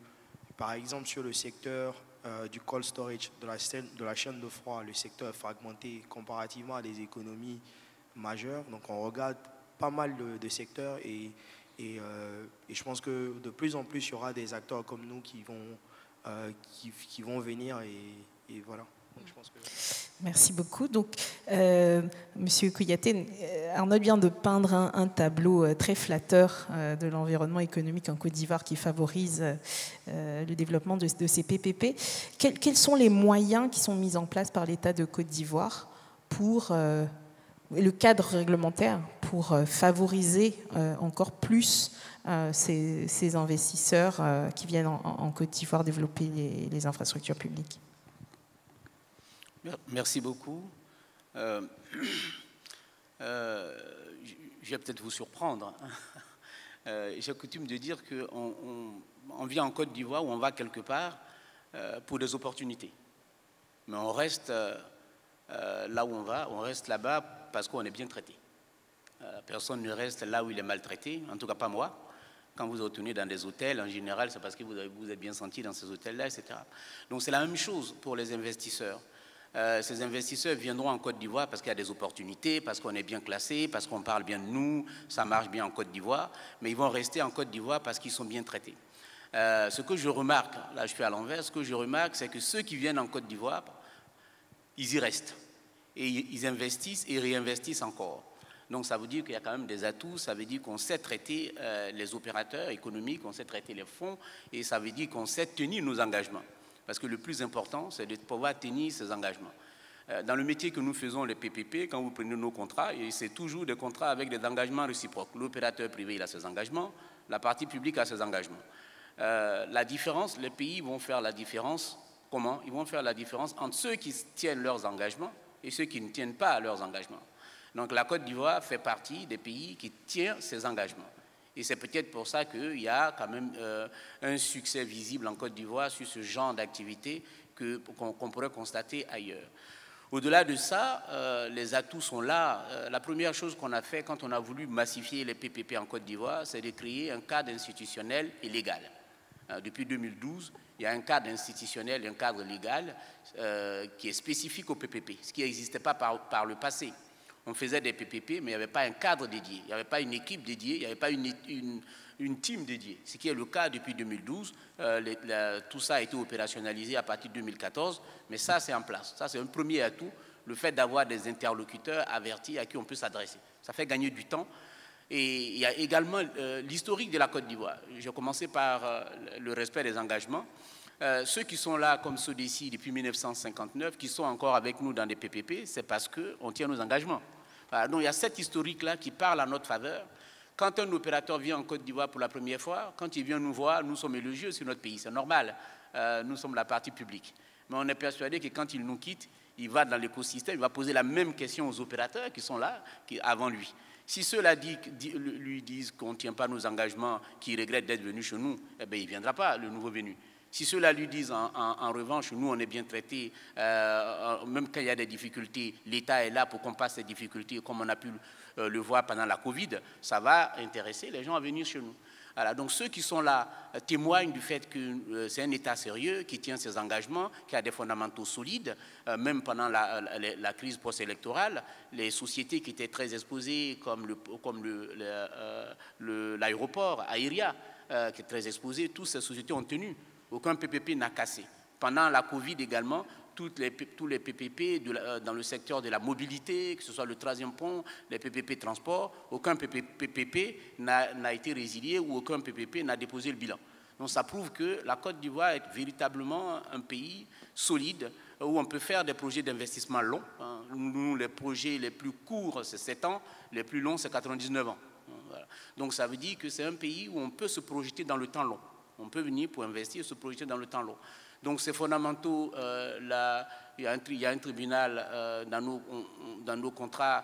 par exemple, sur le secteur du cold storage, de la chaîne de froid, le secteur est fragmenté comparativement à des économies majeures. Donc on regarde pas mal de secteurs, et je pense que de plus en plus, il y aura des acteurs comme nous qui vont venir, et voilà. Donc, je pense que... Merci beaucoup. Donc, Monsieur Kouyaté, Arnaud vient de peindre un tableau très flatteur de l'environnement économique en Côte d'Ivoire qui favorise le développement de ces PPP. Quels sont les moyens qui sont mis en place par l'État de Côte d'Ivoire pour le cadre réglementaire pour favoriser encore plus ces investisseurs qui viennent en Côte d'Ivoire développer les infrastructures publiques? Merci beaucoup. Je vais peut-être vous surprendre. J'ai coutume de dire qu'on vient en Côte d'Ivoire ou on va quelque part pour des opportunités. Mais on reste là où on va, on reste là-bas parce qu'on est bien traité. Personne ne reste là où il est maltraité, en tout cas pas moi. Quand vous retournez dans des hôtels, en général, c'est parce que vous êtes bien senti dans ces hôtels-là, etc. Donc c'est la même chose pour les investisseurs. Ces investisseurs viendront en Côte d'Ivoire parce qu'il y a des opportunités, parce qu'on est bien classé, parce qu'on parle bien de nous, ça marche bien en Côte d'Ivoire, mais ils vont rester en Côte d'Ivoire parce qu'ils sont bien traités. Ce que je remarque, là je suis à l'envers, ce que je remarque, c'est que ceux qui viennent en Côte d'Ivoire, ils y restent. Et ils investissent et réinvestissent encore. Donc ça veut dire qu'il y a quand même des atouts, ça veut dire qu'on sait traiter les opérateurs économiques, on sait traiter les fonds, et ça veut dire qu'on sait tenir nos engagements. Parce que le plus important, c'est de pouvoir tenir ces engagements. Dans le métier que nous faisons, les PPP, quand vous prenez nos contrats, c'est toujours des contrats avec des engagements réciproques. L'opérateur privé il a ses engagements, la partie publique a ses engagements. La différence, les pays vont faire la différence. Comment? Ils vont faire la différence entre ceux qui tiennent leurs engagements et ceux qui ne tiennent pas leurs engagements. Donc la Côte d'Ivoire fait partie des pays qui tiennent ses engagements. Et c'est peut-être pour ça qu'il y a quand même un succès visible en Côte d'Ivoire sur ce genre d'activité qu'on pourrait constater ailleurs. Au-delà de ça, les atouts sont là. La première chose qu'on a fait quand on a voulu massifier les PPP en Côte d'Ivoire, c'est de créer un cadre institutionnel et légal. Depuis 2012, il y a un cadre institutionnel et un cadre légal qui est spécifique au PPP, ce qui n'existait pas par le passé. On faisait des PPP, mais il n'y avait pas un cadre dédié, il n'y avait pas une équipe dédiée, il n'y avait pas une team dédiée. Ce qui est le cas depuis 2012, tout ça a été opérationnalisé à partir de 2014, mais ça c'est en place. Ça c'est un premier atout, le fait d'avoir des interlocuteurs avertis à qui on peut s'adresser. Ça fait gagner du temps. Et il y a également l'historique de la Côte d'Ivoire. Je vais commencer par le respect des engagements. Ceux qui sont là, comme ceux d'ici, depuis 1959, qui sont encore avec nous dans des PPP, c'est parce qu'on tient nos engagements. Voilà, donc il y a cette historique-là qui parle à notre faveur. Quand un opérateur vient en Côte d'Ivoire pour la première fois, quand il vient nous voir, nous sommes élogieux sur notre pays, c'est normal. Nous sommes la partie publique. Mais on est persuadé que quand il nous quitte, il va dans l'écosystème, il va poser la même question aux opérateurs qui sont là avant lui. Si ceux-là lui disent qu'on ne tient pas nos engagements, qu'il regrette d'être venu chez nous, eh bien, il ne viendra pas, le nouveau venu. Si ceux-là lui disent en revanche, nous on est bien traités, même quand il y a des difficultés, l'État est là pour qu'on passe ces difficultés, comme on a pu le voir pendant la Covid, ça va intéresser les gens à venir chez nous. Voilà, donc ceux qui sont là témoignent du fait que c'est un État sérieux qui tient ses engagements, qui a des fondamentaux solides, même pendant la crise post-électorale, les sociétés qui étaient très exposées, comme l'aéroport, Aéria, qui est très exposé, toutes ces sociétés ont tenu. Aucun PPP n'a cassé. Pendant la Covid également, tous les PPP dans le secteur de la mobilité, que ce soit le 3e pont, les PPP transport, aucun PPP n'a été résilié ou aucun PPP n'a déposé le bilan. Donc ça prouve que la Côte d'Ivoire est véritablement un pays solide où on peut faire des projets d'investissement longs. Nous, les projets les plus courts, c'est 7 ans, les plus longs, c'est 99 ans. Voilà. Donc ça veut dire que c'est un pays où on peut se projeter dans le temps long. On peut venir pour investir et se projeter dans le temps long. Donc c'est fondamentaux. Il y a un tribunal dans nos contrats.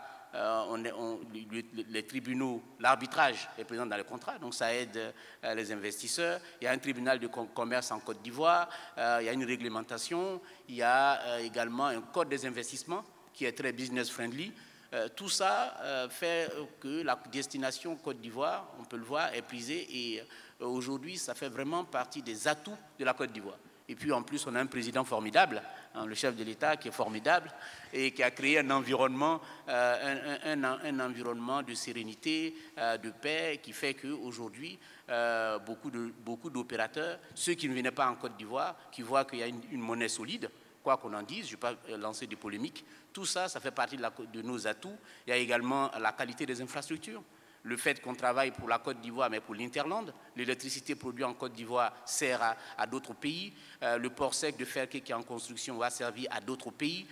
Les tribunaux, l'arbitrage est présent dans les contrats, donc ça aide les investisseurs. Il y a un tribunal de commerce en Côte d'Ivoire. Il y a une réglementation. Il y a également un code des investissements qui est très business friendly. Tout ça fait que la destination Côte d'Ivoire, on peut le voir, est prisée et aujourd'hui, ça fait vraiment partie des atouts de la Côte d'Ivoire. Et puis en plus, on a un président formidable, le chef de l'État qui est formidable et qui a créé un environnement, un environnement de sérénité, de paix, qui fait qu'aujourd'hui, beaucoup d'opérateurs, ceux qui ne venaient pas en Côte d'Ivoire, qui voient qu'il y a une monnaie solide, quoi qu'on en dise, je ne vais pas lancer des polémiques, tout ça, ça fait partie de nos atouts. Il y a également la qualité des infrastructures. Le fait qu'on travaille pour la Côte d'Ivoire, mais pour l'Interland, l'électricité produite en Côte d'Ivoire sert à d'autres pays. Le port sec de Ferké qui est en construction va servir à d'autres pays.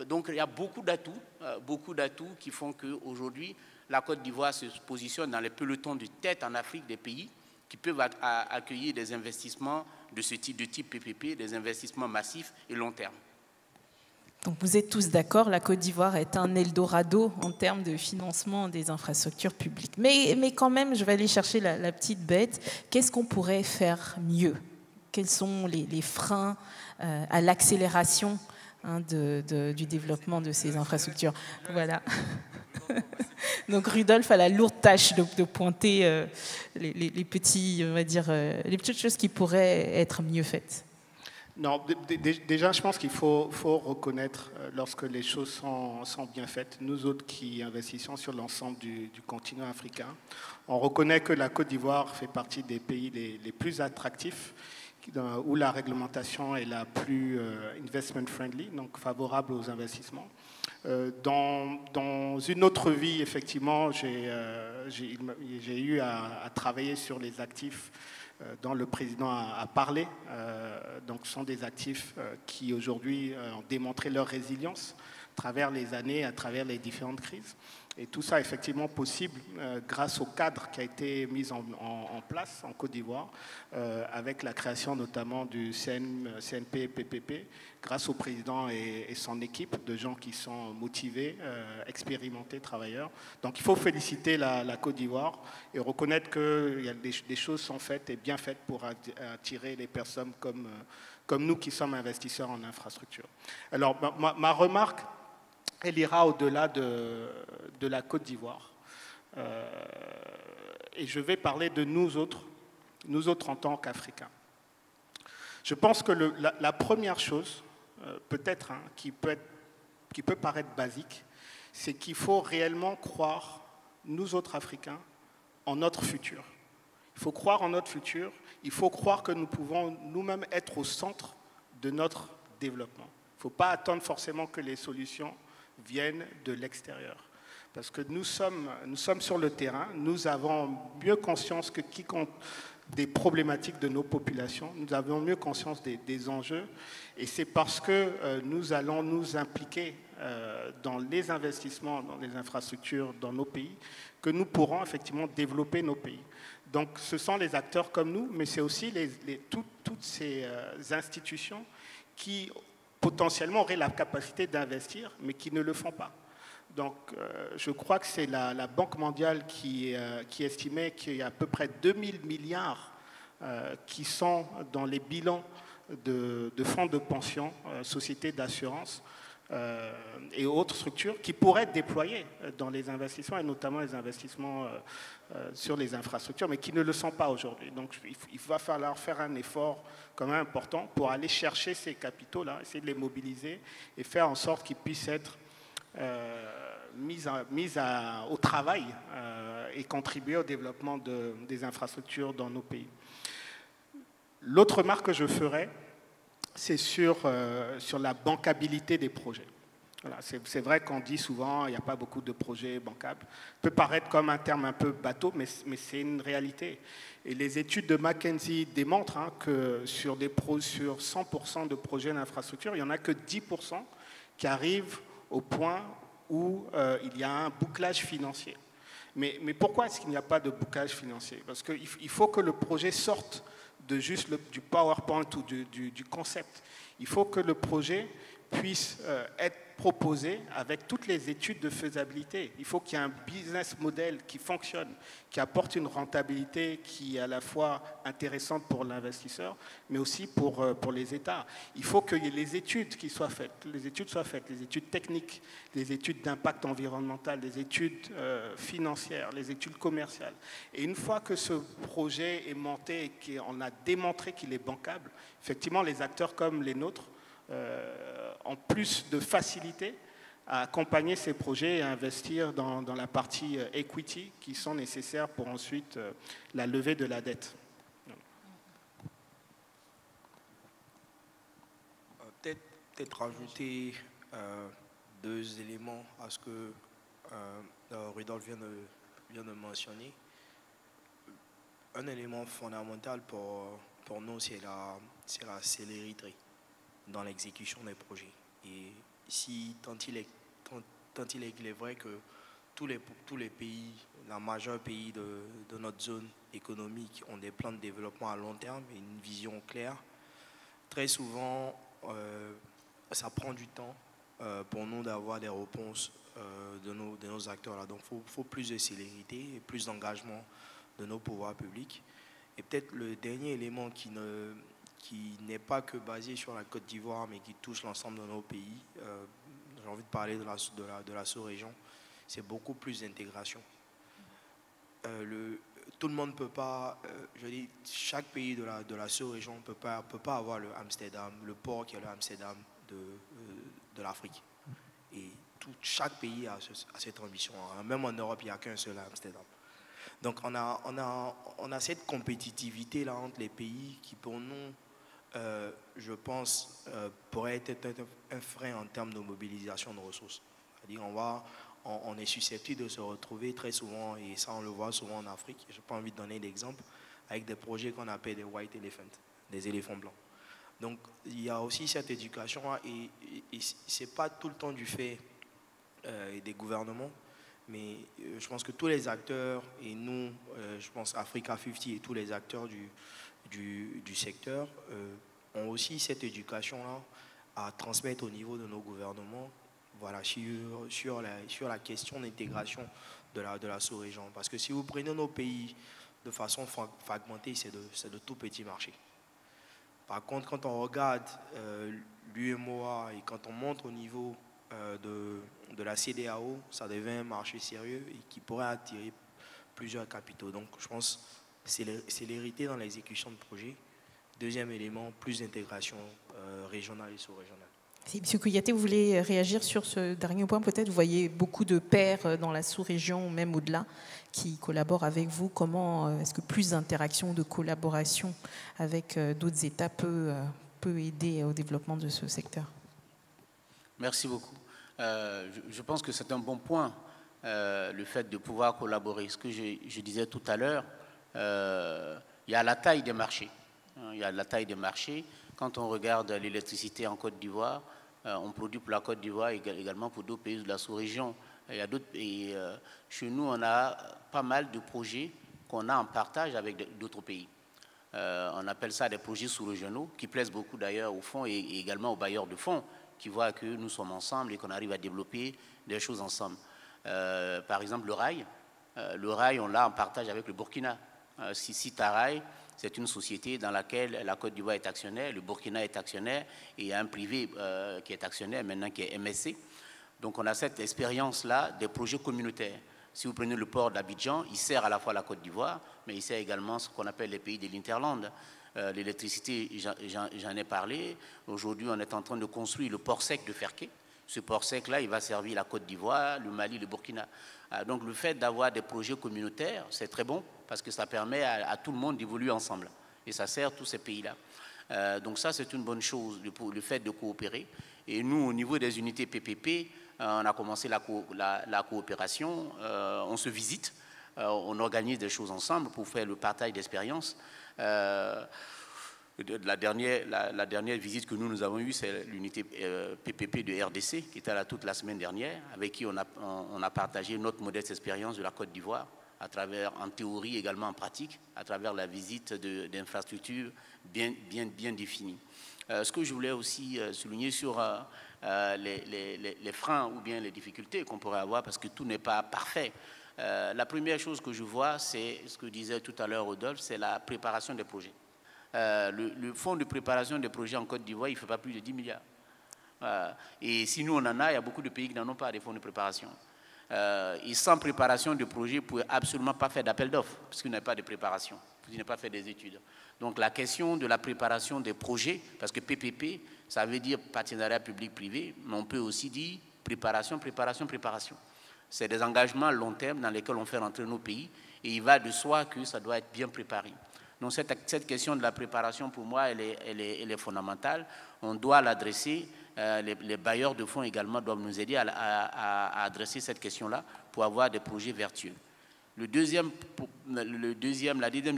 Donc il y a beaucoup d'atouts qui font qu'aujourd'hui, la Côte d'Ivoire se positionne dans les pelotons de tête en Afrique des pays qui peuvent accueillir des investissements de type PPP, des investissements massifs et long terme. Donc vous êtes tous d'accord, la Côte d'Ivoire est un Eldorado en termes de financement des infrastructures publiques. Mais quand même, je vais aller chercher la petite bête. Qu'est-ce qu'on pourrait faire mieux? Quels sont les freins à l'accélération du développement de ces infrastructures? Voilà. Donc Rudolf a la lourde tâche de pointer les petites choses qui pourraient être mieux faites. Non, déjà, je pense qu'il faut reconnaître lorsque les choses sont bien faites. Nous autres qui investissons sur l'ensemble du continent africain, on reconnaît que la Côte d'Ivoire fait partie des pays les plus attractifs, où la réglementation est la plus investment friendly, donc favorable aux investissements. Dans une autre vie, effectivement, j'ai eu à travailler sur les actifs dont le président a parlé. Donc, ce sont des actifs qui aujourd'hui ont démontré leur résilience à travers les années, à travers les différentes crises. Et tout ça est effectivement possible grâce au cadre qui a été mis en place en Côte d'Ivoire, avec la création notamment du CNP-PPP, grâce au président et son équipe de gens qui sont motivés, expérimentés, travailleurs. Donc il faut féliciter la Côte d'Ivoire et reconnaître que des choses sont faites et bien faites pour attirer les personnes comme nous qui sommes investisseurs en infrastructure. Alors ma remarque, elle ira au-delà de la Côte d'Ivoire. Et je vais parler de nous autres en tant qu'Africains. Je pense que la première chose, peut-être, qui peut paraître basique, c'est qu'il faut réellement croire, nous autres Africains, en notre futur. Il faut croire en notre futur, il faut croire que nous pouvons nous-mêmes être au centre de notre développement. Il ne faut pas attendre forcément que les solutions viennent de l'extérieur. Parce que nous sommes sur le terrain, nous avons mieux conscience que quiconque des problématiques de nos populations, nous avons mieux conscience des enjeux, et c'est parce que nous allons nous impliquer dans les investissements, dans les infrastructures dans nos pays, que nous pourrons effectivement développer nos pays. Donc ce sont les acteurs comme nous, mais c'est aussi toutes ces institutions qui potentiellement auraient la capacité d'investir, mais qui ne le font pas. Donc je crois que c'est la Banque mondiale qui estimait qu'il y a à peu près 2000 milliards qui sont dans les bilans de fonds de pension, sociétés d'assurance, et autres structures qui pourraient être déployées dans les investissements, et notamment les investissements sur les infrastructures, mais qui ne le sont pas aujourd'hui. Donc il va falloir faire un effort quand même important pour aller chercher ces capitaux-là, essayer de les mobiliser et faire en sorte qu'ils puissent être mis au travail et contribuer au développement des infrastructures dans nos pays. L'autre remarque que je ferai, c'est sur la bancabilité des projets. Voilà, c'est vrai qu'on dit souvent qu'il n'y a pas beaucoup de projets bancables. Ça peut paraître comme un terme un peu bateau, mais c'est une réalité. Et les études de McKinsey démontrent que sur 100% de projets d'infrastructure, il n'y en a que 10% qui arrivent au point où il y a un bouclage financier. Mais pourquoi est-ce qu'il n'y a pas de bouclage financier? Parce qu'il faut que le projet sorte de juste du PowerPoint ou du concept. Il faut que le projet puisse être proposé avec toutes les études de faisabilité. Il faut qu'il y ait un business model qui fonctionne, qui apporte une rentabilité qui est à la fois intéressante pour l'investisseur, mais aussi pour les États. Il faut qu'il y ait les études qui soient faites, les études techniques, les études d'impact environnemental, les études financières, les études commerciales. Et une fois que ce projet est monté et qu'on a démontré qu'il est bancable, effectivement, les acteurs comme les nôtres ont plus de facilité à accompagner ces projets et à investir dans la partie equity qui sont nécessaires pour ensuite la levée de la dette. Peut-être rajouter deux éléments à ce que Rudolf vient de mentionner. Un élément fondamental pour nous, c'est la célérité dans l'exécution des projets. Et ici, tant il est vrai que tous les pays, la majeure pays de notre zone économique ont des plans de développement à long terme et une vision claire, très souvent, ça prend du temps pour nous d'avoir des réponses de nos acteurs là. Donc il faut plus de célérité et plus d'engagement de nos pouvoirs publics. Et peut-être le dernier élément qui n'est pas que basé sur la Côte d'Ivoire, mais qui touche l'ensemble de nos pays. J'ai envie de parler de la sous-région. C'est beaucoup plus d'intégration. Tout le monde ne peut pas, je dis, chaque pays de la sous-région ne peut pas avoir le Amsterdam, le port qui est le Amsterdam de l'Afrique. Et chaque pays a cette ambition. Même en Europe, il n'y a qu'un seul Amsterdam. Donc on a cette compétitivité là entre les pays qui pour nous, je pense, pourrait être un frein en termes de mobilisation de ressources. C'est-à-dire on est susceptible de se retrouver très souvent, et ça on le voit souvent en Afrique, je n'ai pas envie de donner d'exemple, avec des projets qu'on appelle des white elephants, des éléphants blancs. Donc il y a aussi cette éducation et ce n'est pas tout le temps du fait des gouvernements, mais je pense que tous les acteurs, et nous, je pense Africa 50 et tous les acteurs du secteur ont aussi cette éducation-là à transmettre au niveau de nos gouvernements, voilà, sur la question d'intégration de la sous-région. Parce que si vous prenez nos pays de façon fragmentée, c'est de tout petits marchés. Par contre, quand on regarde l'UMOA et quand on monte au niveau de la CEDEAO, ça devient un marché sérieux et qui pourrait attirer plusieurs capitaux. Donc je pense que c'est l'hérité dans l'exécution de projets. Deuxième élément, plus d'intégration régionale et sous-régionale. Si, M. Kouyaté, vous voulez réagir sur ce dernier point peut-être? Vous voyez beaucoup de pairs dans la sous-région, même au-delà, qui collaborent avec vous. Comment est-ce que plus d'interaction, de collaboration avec d'autres États peut aider au développement de ce secteur? Merci beaucoup. Je pense que c'est un bon point, le fait de pouvoir collaborer. Ce que je disais tout à l'heure, il y a la taille des marchés. Il y a la taille des marchés. Quand on regarde l'électricité en Côte d'Ivoire, on produit pour la Côte d'Ivoire également pour d'autres pays de la sous-région. Il y a d'autres pays. Chez nous, on a pas mal de projets qu'on a en partage avec d'autres pays. On appelle ça des projets sous-régionaux, qui plaisent beaucoup d'ailleurs au fonds et également aux bailleurs de fonds, qui voient que nous sommes ensemble et qu'on arrive à développer des choses ensemble. Par exemple, le rail. Le rail, on l'a en partage avec le Burkina. Sitarail, c'est une société dans laquelle la Côte d'Ivoire est actionnaire, le Burkina est actionnaire, et il y a un privé qui est actionnaire maintenant, qui est MSC. Donc on a cette expérience-là des projets communautaires. Si vous prenez le port d'Abidjan, il sert à la fois la Côte d'Ivoire, mais il sert également ce qu'on appelle les pays de l'Interland. L'électricité, j'en ai parlé. Aujourd'hui, on est en train de construire le port sec de Ferké. Ce port sec-là, il va servir la Côte d'Ivoire, le Mali, le Burkina. Donc le fait d'avoir des projets communautaires, c'est très bon, parce que ça permet à tout le monde d'évoluer ensemble. Et ça sert tous ces pays-là. Donc ça, c'est une bonne chose, le fait de coopérer. Et nous, au niveau des unités PPP, on a commencé la coopération, on se visite, on organise des choses ensemble pour faire le partage d'expériences. La dernière visite que nous avons eue, c'est l'unité PPP de RDC, qui était là toute la semaine dernière, avec qui on a partagé notre modeste expérience de la Côte d'Ivoire, à travers, en théorie également en pratique, à travers la visite d'infrastructures bien définies. Ce que je voulais aussi souligner sur les freins ou bien les difficultés qu'on pourrait avoir, parce que tout n'est pas parfait. La première chose que je vois, c'est ce que disait tout à l'heure Rodolphe, c'est la préparation des projets. Le fonds de préparation des projets en Côte d'Ivoire, il ne fait pas plus de 10 milliards. Et si nous, on en a, il y a beaucoup de pays qui n'en ont pas des fonds de préparation. Et sans préparation de projet, vous ne pouvez absolument pas faire d'appel d'offres, parce que vous n'avez pas de préparation, vous n'avez pas fait des études. Donc la question de la préparation des projets, parce que PPP, ça veut dire partenariat public-privé, mais on peut aussi dire préparation. C'est des engagements à long terme dans lesquels on fait rentrer nos pays, et il va de soi que ça doit être bien préparé. Donc cette question de la préparation, pour moi, elle est fondamentale. On doit l'adresser. Les bailleurs de fonds également doivent nous aider à adresser cette question-là pour avoir des projets vertueux. La deuxième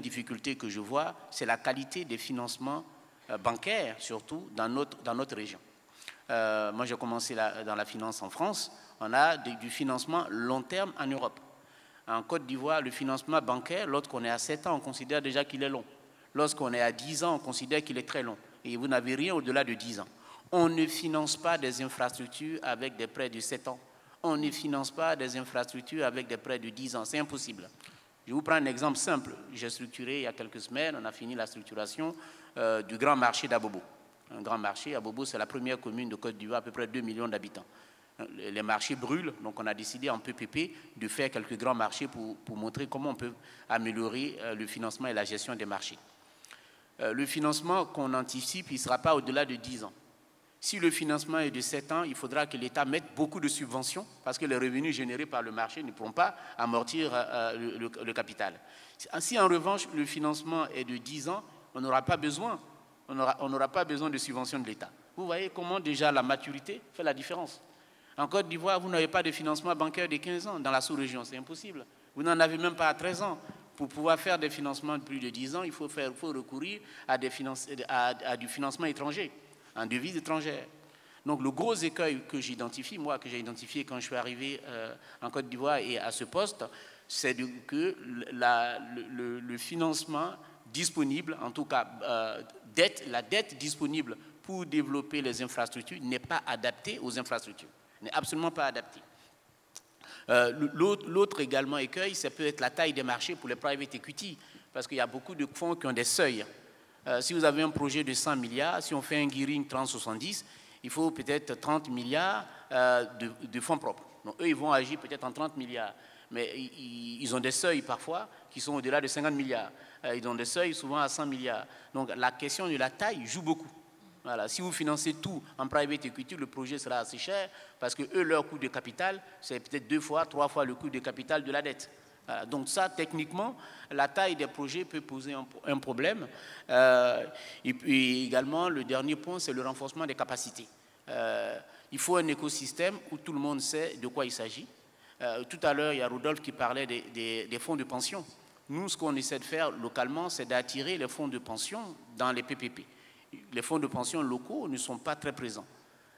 difficulté que je vois, c'est la qualité des financements bancaires, surtout dans notre région. Moi, j'ai commencé dans la finance en France. On a du financement long terme en Europe. En Côte d'Ivoire, le financement bancaire, lorsqu'on est à 7 ans, on considère déjà qu'il est long. Lorsqu'on est à 10 ans, on considère qu'il est très long. Et vous n'avez rien au-delà de 10 ans. On ne finance pas des infrastructures avec des prêts de 7 ans. On ne finance pas des infrastructures avec des prêts de 10 ans. C'est impossible. Je vous prends un exemple simple. J'ai structuré il y a quelques semaines, on a fini la structuration du grand marché d'Abobo. Un grand marché, Abobo, c'est la première commune de Côte d'Ivoire, à peu près 2 millions d'habitants. Les marchés brûlent, donc on a décidé en PPP de faire quelques grands marchés pour montrer comment on peut améliorer le financement et la gestion des marchés. Le financement qu'on anticipe, il ne sera pas au-delà de 10 ans. Si le financement est de 7 ans, il faudra que l'État mette beaucoup de subventions parce que les revenus générés par le marché ne pourront pas amortir le capital. Si en revanche le financement est de 10 ans, on n'aura pas besoin de subventions de l'État. Vous voyez comment déjà la maturité fait la différence. En Côte d'Ivoire, vous n'avez pas de financement bancaire de 15 ans. Dans la sous-région, c'est impossible. Vous n'en avez même pas à 13 ans. Pour pouvoir faire des financements de plus de 10 ans, il faut recourir à du financement étranger, en devise étrangère. Donc le gros écueil que j'identifie, moi, que j'ai identifié quand je suis arrivé en Côte d'Ivoire et à ce poste, c'est que le financement disponible, en tout cas la dette disponible pour développer les infrastructures n'est pas adaptée aux infrastructures. N'est absolument pas adapté. L'autre également écueil, ça peut être la taille des marchés pour les private equity, parce qu'il y a beaucoup de fonds qui ont des seuils. Si vous avez un projet de 100 milliards, si on fait un gearing 30-70, il faut peut-être 30 milliards de fonds propres. Donc eux, ils vont agir peut-être en 30 milliards, mais ils ont des seuils parfois qui sont au-delà de 50 milliards. Ils ont des seuils souvent à 100 milliards. Donc la question de la taille joue beaucoup. Voilà. Si vous financez tout en private equity, le projet sera assez cher parce que eux, leur coût de capital, c'est peut-être 2 fois, 3 fois le coût de capital de la dette. Voilà. Donc ça, techniquement, la taille des projets peut poser un problème. Et puis également, le dernier point, c'est le renforcement des capacités. Il faut un écosystème où tout le monde sait de quoi il s'agit. Tout à l'heure, il y a Rodolphe qui parlait des fonds de pension. Nous, ce qu'on essaie de faire localement, c'est d'attirer les fonds de pension dans les PPP. Les fonds de pension locaux ne sont pas très présents.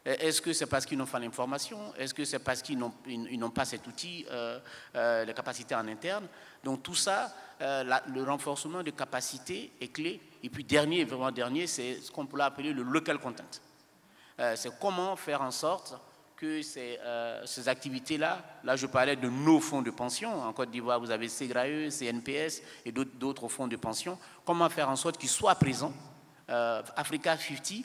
Est-ce que c'est parce qu'ils n'ont pas l'information? Est-ce que c'est parce qu'ils n'ont pas cet outil, les capacités en interne? Donc tout ça, le renforcement de capacités est clé. Et puis vraiment dernier, c'est ce qu'on pourrait appeler le local content. C'est comment faire en sorte que ces activités-là, là je parlais de nos fonds de pension, en Côte d'Ivoire vous avez CGRAE, CNPS et d'autres fonds de pension, comment faire en sorte qu'ils soient présents. Africa 50,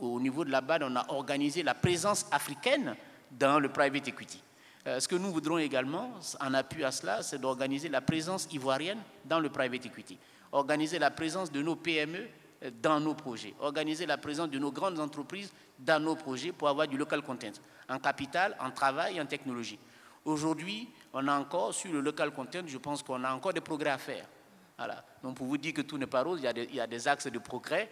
au niveau de la BAD, on a organisé la présence africaine dans le private equity. Ce que nous voudrons également, en appui à cela, c'est d'organiser la présence ivoirienne dans le private equity, organiser la présence de nos PME dans nos projets, organiser la présence de nos grandes entreprises dans nos projets pour avoir du local content, en capital, en travail et en technologie. Aujourd'hui, on a encore, sur le local content, je pense qu'on a encore des progrès à faire. Voilà. Donc pour vous dire que tout n'est pas rose, il y a des axes de progrès.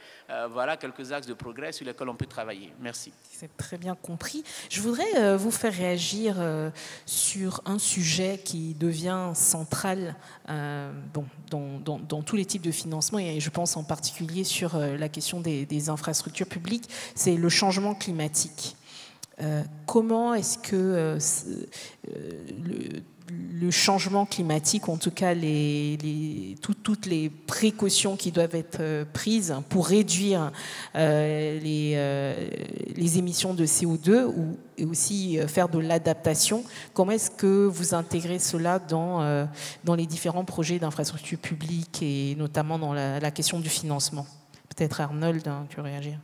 Voilà quelques axes de progrès sur lesquels on peut travailler. Merci. C'est très bien compris. Je voudrais vous faire réagir sur un sujet qui devient central dans tous les types de financement, et je pense en particulier sur la question des infrastructures publiques, c'est le changement climatique. Comment est-ce que le changement climatique, en tout cas toutes les précautions qui doivent être prises pour réduire les émissions de CO2 et aussi faire de l'adaptation, comment est-ce que vous intégrez cela dans les différents projets d'infrastructures publiques et notamment dans la question du financement? Peut-être Arnold, tu veux réagir?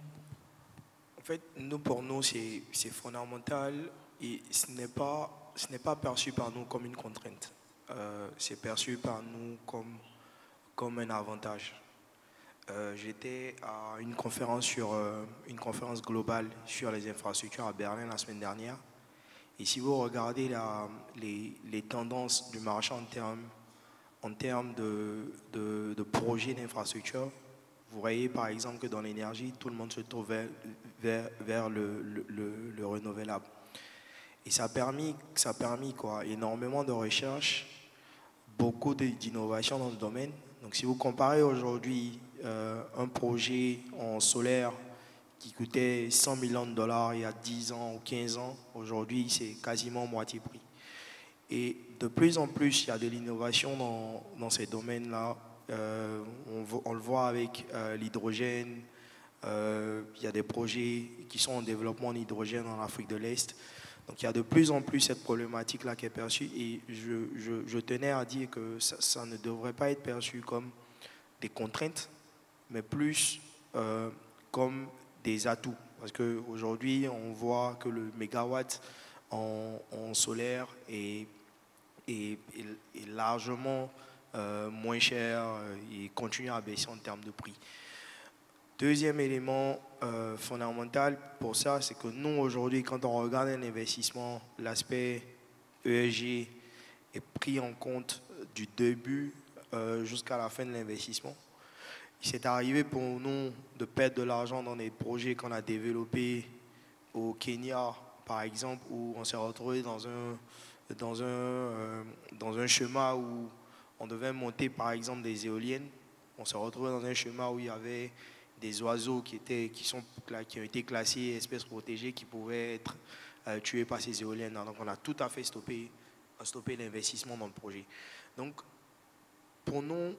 En fait, pour nous, c'est fondamental et ce n'est pas perçu par nous comme une contrainte. C'est perçu par nous comme un avantage. J'étais à une conférence globale sur les infrastructures à Berlin la semaine dernière. Et si vous regardez les tendances du marché en termes de projets d'infrastructure, vous voyez par exemple que dans l'énergie, tout le monde se tourne vers le renouvelable. Et ça a permis énormément de recherches, beaucoup d'innovations dans ce domaine. Donc si vous comparez aujourd'hui un projet en solaire qui coûtait 100 millions de dollars il y a 10 ans ou 15 ans, aujourd'hui c'est quasiment moitié prix. Et de plus en plus, il y a de l'innovation dans ces domaines-là. On le voit avec l'hydrogène. Il y a des projets qui sont en développement en hydrogène en Afrique de l'Est. Donc il y a de plus en plus cette problématique-là qui est perçue et je tenais à dire que ça ne devrait pas être perçu comme des contraintes, mais plus comme des atouts. Parce qu'aujourd'hui, on voit que le mégawatt en solaire est largement moins cher et continue à baisser en termes de prix. Deuxième élément fondamental pour ça, c'est que nous, aujourd'hui, quand on regarde un investissement, l'aspect ESG est pris en compte du début jusqu'à la fin de l'investissement. Il s'est arrivé pour nous de perdre de l'argent dans des projets qu'on a développés au Kenya, par exemple, où on s'est retrouvé dans un schéma où on devait monter, par exemple, des éoliennes. On s'est retrouvé dans un schéma où il y avait des oiseaux qui ont été classés espèces protégées qui pouvaient être tués par ces éoliennes. Donc on a tout à fait stoppé l'investissement dans le projet. Donc pour nous,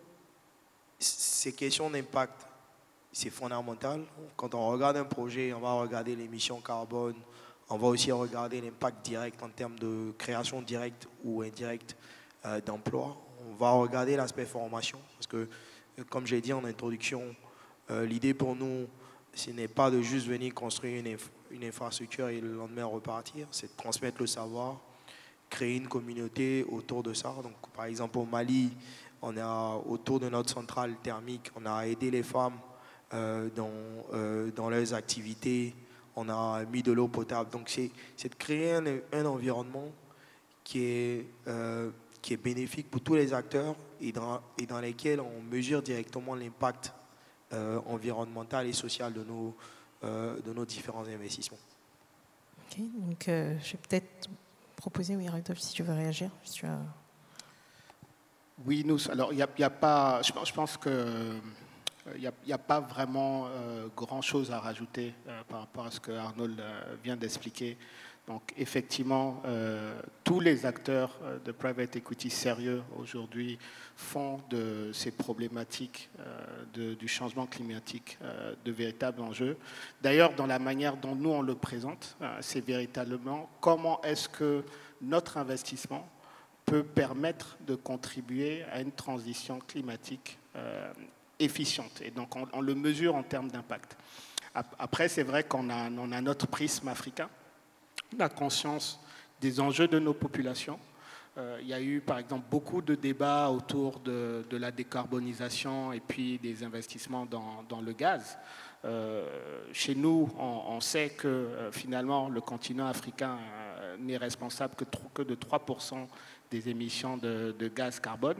ces questions d'impact, c'est fondamental. Quand on regarde un projet, on va regarder l'émission carbone, on va aussi regarder l'impact direct en termes de création directe ou indirecte d'emplois. On va regarder l'aspect formation, parce que, comme j'ai dit en introduction, l'idée pour nous, ce n'est pas de juste venir construire une infrastructure et le lendemain repartir, c'est de transmettre le savoir, créer une communauté autour de ça. Donc, par exemple, au Mali, on a autour de notre centrale thermique, on a aidé les femmes dans leurs activités, on a mis de l'eau potable. Donc, c'est de créer un environnement qui est bénéfique pour tous les acteurs et dans lesquels on mesure directement l'impact environnemental et social de nos différents investissements. Ok, donc je vais peut-être proposer, oui, Rudolf, si tu veux réagir. Oui, alors il y a pas, je pense que il n'y a pas vraiment grand-chose à rajouter par rapport à ce que Arnold vient d'expliquer. Donc effectivement, tous les acteurs de private equity sérieux aujourd'hui font de ces problématiques du changement climatique de véritables enjeux. D'ailleurs, dans la manière dont nous on le présente, c'est véritablement comment est-ce que notre investissement peut permettre de contribuer à une transition climatique efficiente. Et donc, on le mesure en termes d'impact. Après, c'est vrai qu'on a notre prisme africain, la conscience des enjeux de nos populations. Il y a eu, par exemple, beaucoup de débats autour de la décarbonisation et puis des investissements dans le gaz. Chez nous, on sait que finalement, le continent africain n'est responsable que de 3% des émissions de gaz carbone.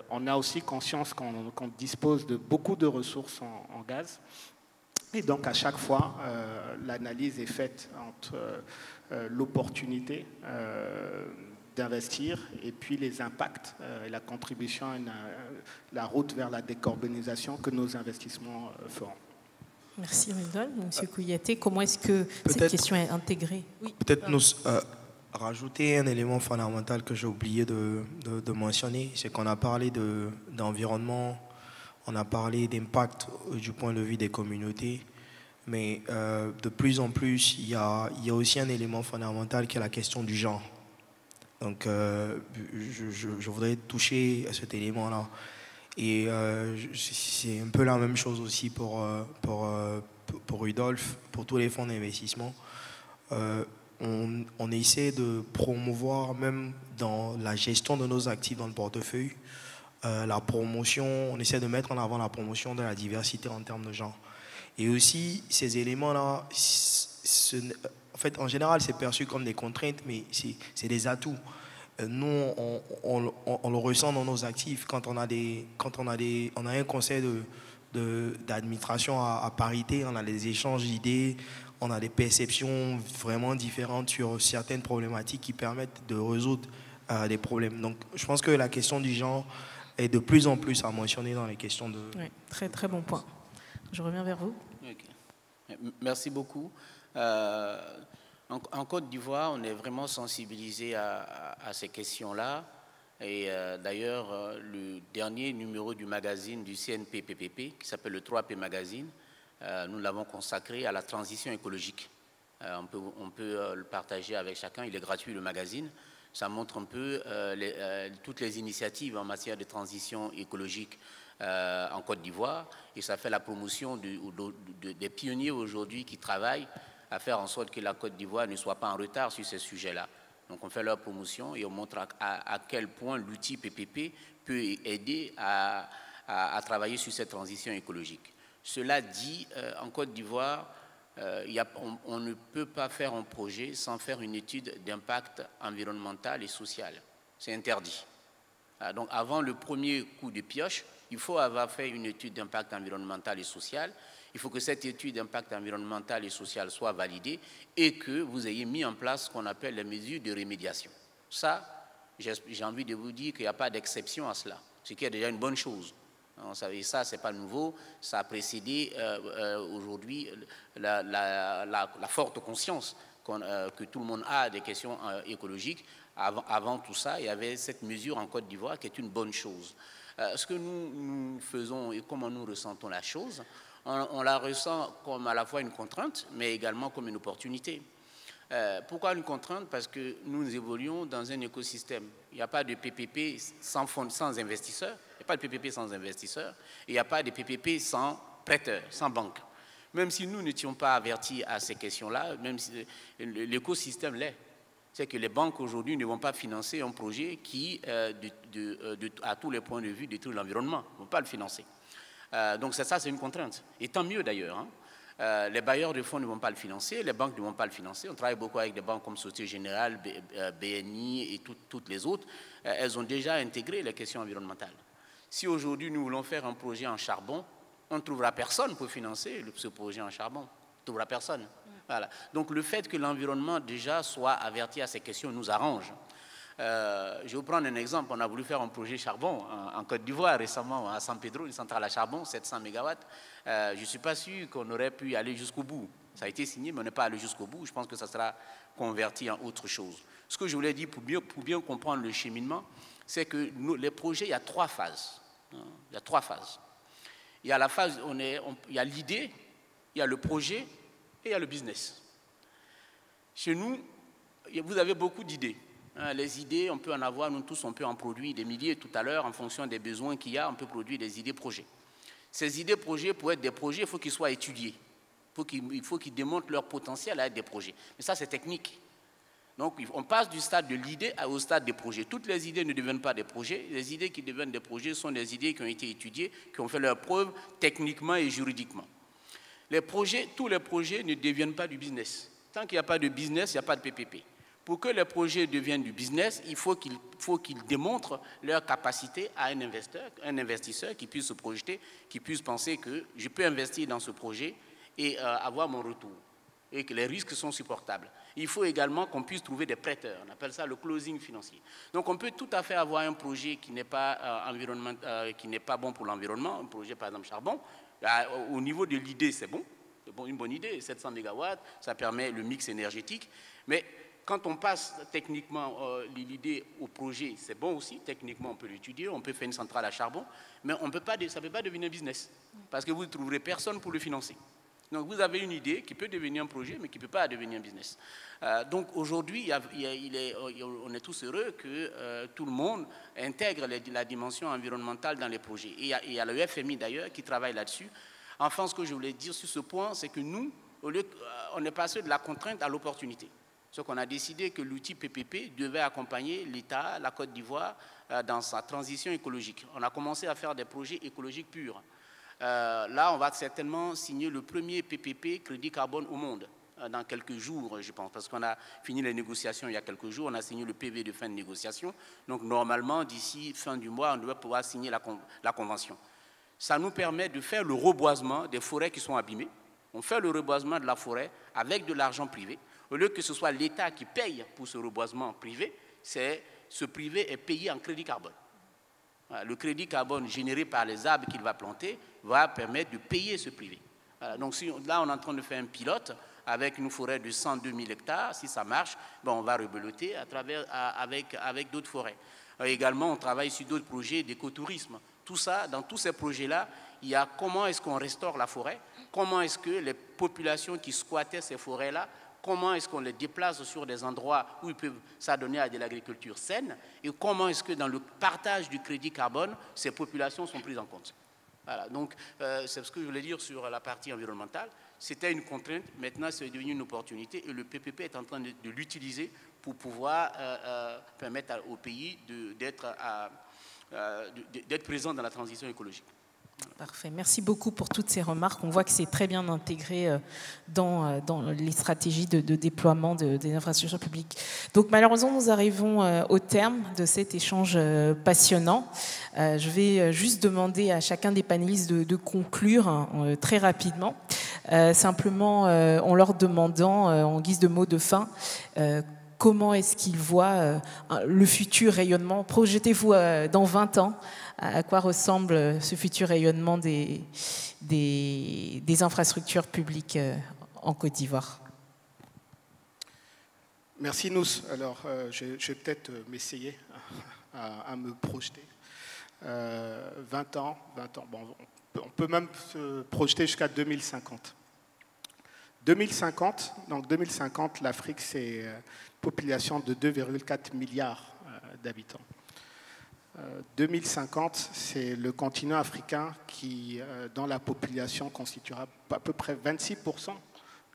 On a aussi conscience qu'on dispose de beaucoup de ressources en gaz. Et donc, à chaque fois, l'analyse est faite entre l'opportunité d'investir et puis les impacts et la contribution, la route vers la décarbonisation que nos investissements feront. Merci, Rudolf. Monsieur Kouyaté, comment est-ce que cette question est intégrée? Oui. Peut-être nous rajouter un élément fondamental que j'ai oublié de mentionner, c'est qu'on a parlé d'environnement, on a parlé d'impact du point de vue des communautés, mais de plus en plus, il y a aussi un élément fondamental qui est la question du genre. Donc, je voudrais toucher à cet élément-là. Et c'est un peu la même chose aussi pour Rudolf, pour tous les fonds d'investissement. On essaie de promouvoir, même dans la gestion de nos actifs dans le portefeuille, la promotion, on essaie de mettre en avant la promotion de la diversité en termes de genre. Et aussi, ces éléments-là, en fait, en général, c'est perçu comme des contraintes, mais c'est des atouts. Nous, on le ressent dans nos actifs quand on a un conseil d'administration à parité, on a des échanges d'idées, on a des perceptions vraiment différentes sur certaines problématiques qui permettent de résoudre des problèmes. Donc, je pense que la question du genre est de plus en plus à mentionner dans les questions de... Oui, très très bon point. Je reviens vers vous. Okay. Merci beaucoup. En Côte d'Ivoire, on est vraiment sensibilisé à ces questions-là. Et d'ailleurs, le dernier numéro du magazine du CNP-PPP, qui s'appelle le 3P Magazine, nous l'avons consacré à la transition écologique. On peut le partager avec chacun, il est gratuit le magazine. Ça montre un peu toutes les initiatives en matière de transition écologique en Côte d'Ivoire. Et ça fait la promotion des pionniers aujourd'hui qui travaillent à faire en sorte que la Côte d'Ivoire ne soit pas en retard sur ces sujets-là. Donc on fait leur promotion et on montre à quel point l'outil PPP peut aider à travailler sur cette transition écologique. Cela dit, en Côte d'Ivoire, on ne peut pas faire un projet sans faire une étude d'impact environnemental et social. C'est interdit. Donc avant le premier coup de pioche, il faut avoir fait une étude d'impact environnemental et social. Il faut que cette étude d'impact environnemental et social soit validée et que vous ayez mis en place ce qu'on appelle les mesures de rémédiation. Ça, j'ai envie de vous dire qu'il n'y a pas d'exception à cela, ce qui est déjà une bonne chose. Vous savez, ça, ce n'est pas nouveau, ça a précédé aujourd'hui la forte conscience que tout le monde a des questions écologiques. Avant tout ça, il y avait cette mesure en Côte d'Ivoire qui est une bonne chose. Ce que nous faisons et comment nous ressentons la chose, on la ressent comme à la fois une contrainte, mais également comme une opportunité. Pourquoi une contrainte? Parce que nous évoluons dans un écosystème. Il n'y a pas de PPP sans investisseurs, il n'y a pas de PPP sans investisseurs, et il n'y a pas de PPP sans prêteurs, sans banques. Même si nous n'étions pas avertis à ces questions-là, même si l'écosystème l'est. C'est que les banques aujourd'hui ne vont pas financer un projet qui, à tous les points de vue, détruit l'environnement. Ils ne vont pas le financer. Donc ça, c'est une contrainte. Et tant mieux d'ailleurs. Les bailleurs de fonds ne vont pas le financer, les banques ne vont pas le financer. On travaille beaucoup avec des banques comme Société Générale, BNI et toutes les autres. Elles ont déjà intégré les questions environnementales. Si aujourd'hui nous voulons faire un projet en charbon, on ne trouvera personne pour financer ce projet en charbon. On ne trouvera personne. Voilà. Donc le fait que l'environnement déjà soit averti à ces questions nous arrange. Je vais vous prendre un exemple. On a voulu faire un projet charbon en Côte d'Ivoire récemment, à San Pedro, une centrale à charbon, 700 MW. Je ne suis pas sûr qu'on aurait pu aller jusqu'au bout. Ça a été signé, mais on n'est pas allé jusqu'au bout. Je pense que ça sera converti en autre chose. Ce que je voulais dire pour bien comprendre le cheminement, c'est que les projets, il y a 3 phases. Il y a 3 phases. Il y a la phase, il y a l'idée, il y a le projet et il y a le business. Chez nous, vous avez beaucoup d'idées. Les idées, on peut en avoir, nous tous, on peut en produire des milliers tout à l'heure, en fonction des besoins qu'il y a, on peut produire des idées projets. Ces idées projets, pour être des projets, il faut qu'ils soient étudiés. Il faut qu'ils démontrent leur potentiel à être des projets. Mais ça, c'est technique. Donc, on passe du stade de l'idée au stade des projets. Toutes les idées ne deviennent pas des projets. Les idées qui deviennent des projets sont des idées qui ont été étudiées, qui ont fait leurs preuves techniquement et juridiquement. Tous les projets ne deviennent pas du business. Tant qu'il n'y a pas de business, il n'y a pas de PPP. Pour que les projets deviennent du business, il faut qu'ils démontrent leur capacité à un investisseur qui puisse se projeter, qui puisse penser que je peux investir dans ce projet et avoir mon retour, et que les risques sont supportables. Il faut également qu'on puisse trouver des prêteurs. On appelle ça le closing financier. Donc on peut tout à fait avoir un projet qui n'est pas, bon pour l'environnement, un projet par exemple charbon. Au niveau de l'idée, c'est bon, une bonne idée, 700 MW, ça permet le mix énergétique. Mais quand on passe techniquement l'idée au projet, c'est bon aussi, techniquement on peut l'étudier, on peut faire une centrale à charbon, mais ça ne peut pas devenir un business, parce que vous ne trouverez personne pour le financer. Donc vous avez une idée qui peut devenir un projet, mais qui ne peut pas devenir un business. Donc aujourd'hui, on est tous heureux que tout le monde intègre la dimension environnementale dans les projets. Et il y a le FMI d'ailleurs qui travaille là-dessus. Enfin, ce que je voulais dire sur ce point, c'est que nous, on est passé de la contrainte à l'opportunité. Ce qu'on a décidé que l'outil PPP devait accompagner l'État, la Côte d'Ivoire, dans sa transition écologique. On a commencé à faire des projets écologiques purs. Là, on va certainement signer le premier PPP crédit carbone au monde dans quelques jours, je pense, parce qu'on a fini les négociations il y a quelques jours, on a signé le PV de fin de négociation. Donc, normalement, d'ici fin du mois, on doit pouvoir signer la convention. Ça nous permet de faire le reboisement des forêts qui sont abîmées. On fait le reboisement de la forêt avec de l'argent privé. Au lieu que ce soit l'État qui paye pour ce reboisement privé, ce privé est payé en crédit carbone. Le crédit carbone généré par les arbres qu'il va planter va permettre de payer ce privé. Donc là, on est en train de faire un pilote avec une forêt de 102 000 hectares. Si ça marche, on va rebeloter avec d'autres forêts. Également, on travaille sur d'autres projets d'écotourisme. Tout ça, dans tous ces projets-là, il y a comment est-ce qu'on restaure la forêt, comment est-ce que les populations qui squattaient ces forêts-là, comment est-ce qu'on les déplace sur des endroits où ils peuvent s'adonner à de l'agriculture saine, et comment est-ce que dans le partage du crédit carbone, ces populations sont prises en compte. Voilà, donc c'est ce que je voulais dire sur la partie environnementale. C'était une contrainte, maintenant c'est devenu une opportunité, et le PPP est en train de l'utiliser pour pouvoir permettre au pays d'être présent dans la transition écologique. Parfait. Merci beaucoup pour toutes ces remarques. On voit que c'est très bien intégré dans les stratégies de déploiement des infrastructures publiques. Donc malheureusement, nous arrivons au terme de cet échange passionnant. Je vais juste demander à chacun des panélistes de conclure très rapidement, simplement en leur demandant, en guise de mot de fin, comment est-ce qu'ils voient le futur rayonnement. Projetez-vous dans 20 ans. À quoi ressemble ce futur rayonnement des infrastructures publiques en Côte d'Ivoire? Merci Nous. Alors, je vais peut-être m'essayer à me projeter. 20 ans, bon, on peut même se projeter jusqu'à 2050. 2050, donc 2050, l'Afrique, c'est une population de 2,4 milliards d'habitants. 2050, c'est le continent africain qui, dans la population, constituera à peu près 26%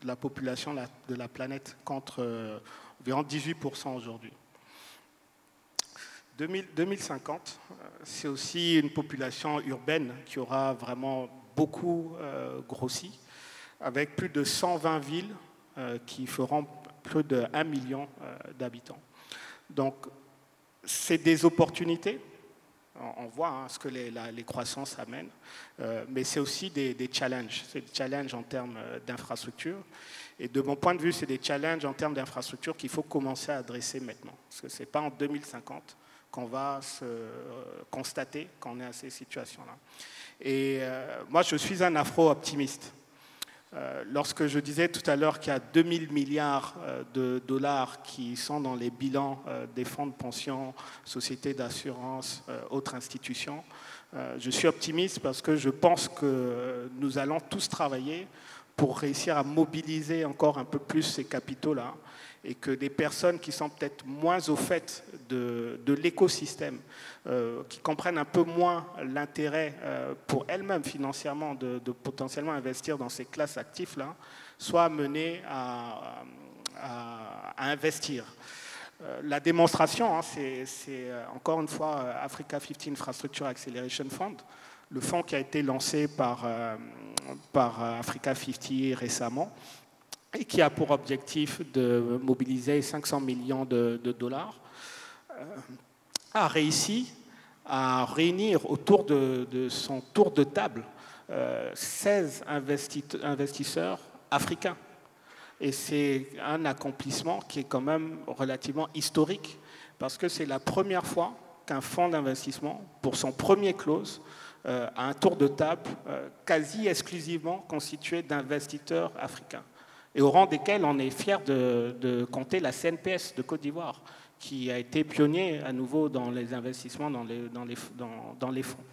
de la population de la planète, contre environ 18% aujourd'hui. 2050, c'est aussi une population urbaine qui aura vraiment beaucoup grossi, avec plus de 120 villes qui feront plus de 1 million d'habitants. Donc, c'est des opportunités, On voit ce que les croissances amènent, mais c'est aussi des challenges. C'est des challenges en termes d'infrastructure. Et de mon point de vue, c'est des challenges en termes d'infrastructure qu'il faut commencer à adresser maintenant. Parce que ce n'est pas en 2050 qu'on va se constater qu'on est à ces situations-là. Et moi, je suis un afro-optimiste. Lorsque je disais tout à l'heure qu'il y a 2000 milliards de dollars qui sont dans les bilans des fonds de pension, sociétés d'assurance, autres institutions, je suis optimiste parce que je pense que nous allons tous travailler pour réussir à mobiliser encore un peu plus ces capitaux-là et que des personnes qui sont peut-être moins au fait de l'écosystème, qui comprennent un peu moins l'intérêt pour elles-mêmes financièrement de potentiellement investir dans ces classes actifs-là, soient amenées à investir. La démonstration, c'est encore une fois Africa 50 Infrastructure Acceleration Fund, le fonds qui a été lancé par Africa 50 récemment, et qui a pour objectif de mobiliser 500 millions de dollars, a réussi à réunir autour de son tour de table 16 investisseurs africains. Et c'est un accomplissement qui est quand même relativement historique, parce que c'est la première fois qu'un fonds d'investissement, pour son premier close, a un tour de table quasi exclusivement constitué d'investisseurs africains, et au rang desquels on est fier de compter la CNPS de Côte d'Ivoire, qui a été pionnier à nouveau dans les investissements dans les fonds.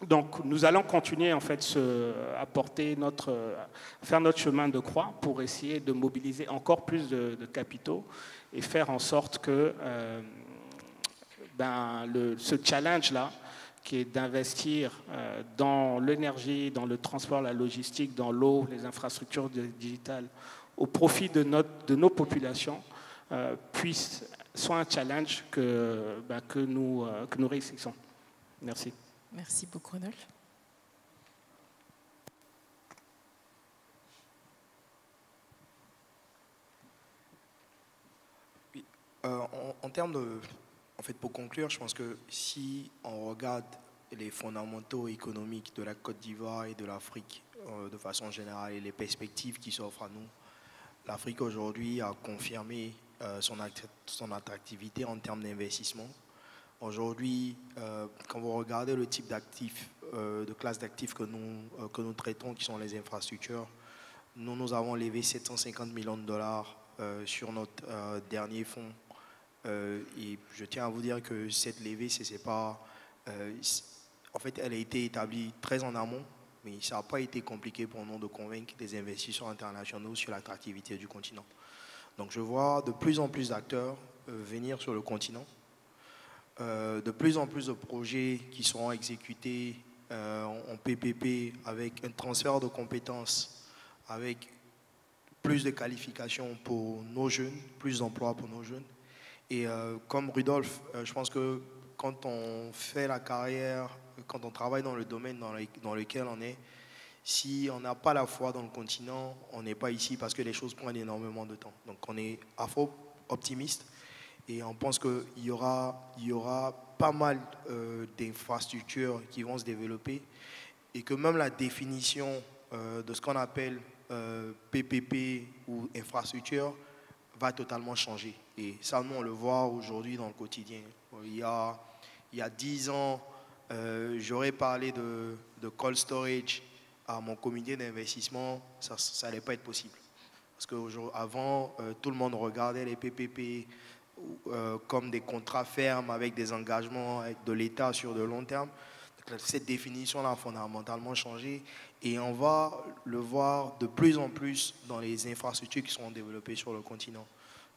Donc nous allons continuer en fait faire notre chemin de croix pour essayer de mobiliser encore plus de capitaux et faire en sorte que ce challenge-là, qui est d'investir dans l'énergie, dans le transport, la logistique, dans l'eau, les infrastructures digitales, au profit de nos populations, soit un challenge que nous réussissons. Merci. Merci beaucoup, Rodolphe. Oui, en termes de... En fait, pour conclure, je pense que si on regarde les fondamentaux économiques de la Côte d'Ivoire et de l'Afrique de façon générale et les perspectives qui s'offrent à nous, l'Afrique aujourd'hui a confirmé son attractivité en termes d'investissement. Aujourd'hui, quand vous regardez le type d'actifs, de classe d'actifs que nous traitons, qui sont les infrastructures, nous avons levé 750 millions de dollars sur notre dernier fonds. Et je tiens à vous dire que cette levée, en fait, elle a été établie très en amont, mais ça n'a pas été compliqué pour nous de convaincre des investisseurs internationaux sur l'attractivité du continent. Donc je vois de plus en plus d'acteurs venir sur le continent, de plus en plus de projets qui seront exécutés en PPP avec un transfert de compétences, avec plus de qualifications pour nos jeunes, plus d'emplois pour nos jeunes. Et comme Rudolph, je pense que quand on fait la carrière, quand on travaille dans le domaine dans lequel on est, si on n'a pas la foi dans le continent, on n'est pas ici parce que les choses prennent énormément de temps. Donc on est afro-optimiste et on pense qu'il y aura pas mal d'infrastructures qui vont se développer et que même la définition de ce qu'on appelle PPP ou infrastructure va totalement changer. Et ça, nous, on le voit aujourd'hui dans le quotidien. Il y a 10 ans, j'aurais parlé de cold storage à mon comité d'investissement, ça n'allait pas être possible. Parce qu'avant, tout le monde regardait les PPP comme des contrats fermes avec des engagements avec de l'État sur de long terme. Donc, cette définition-là a fondamentalement changé et on va le voir de plus en plus dans les infrastructures qui seront développées sur le continent.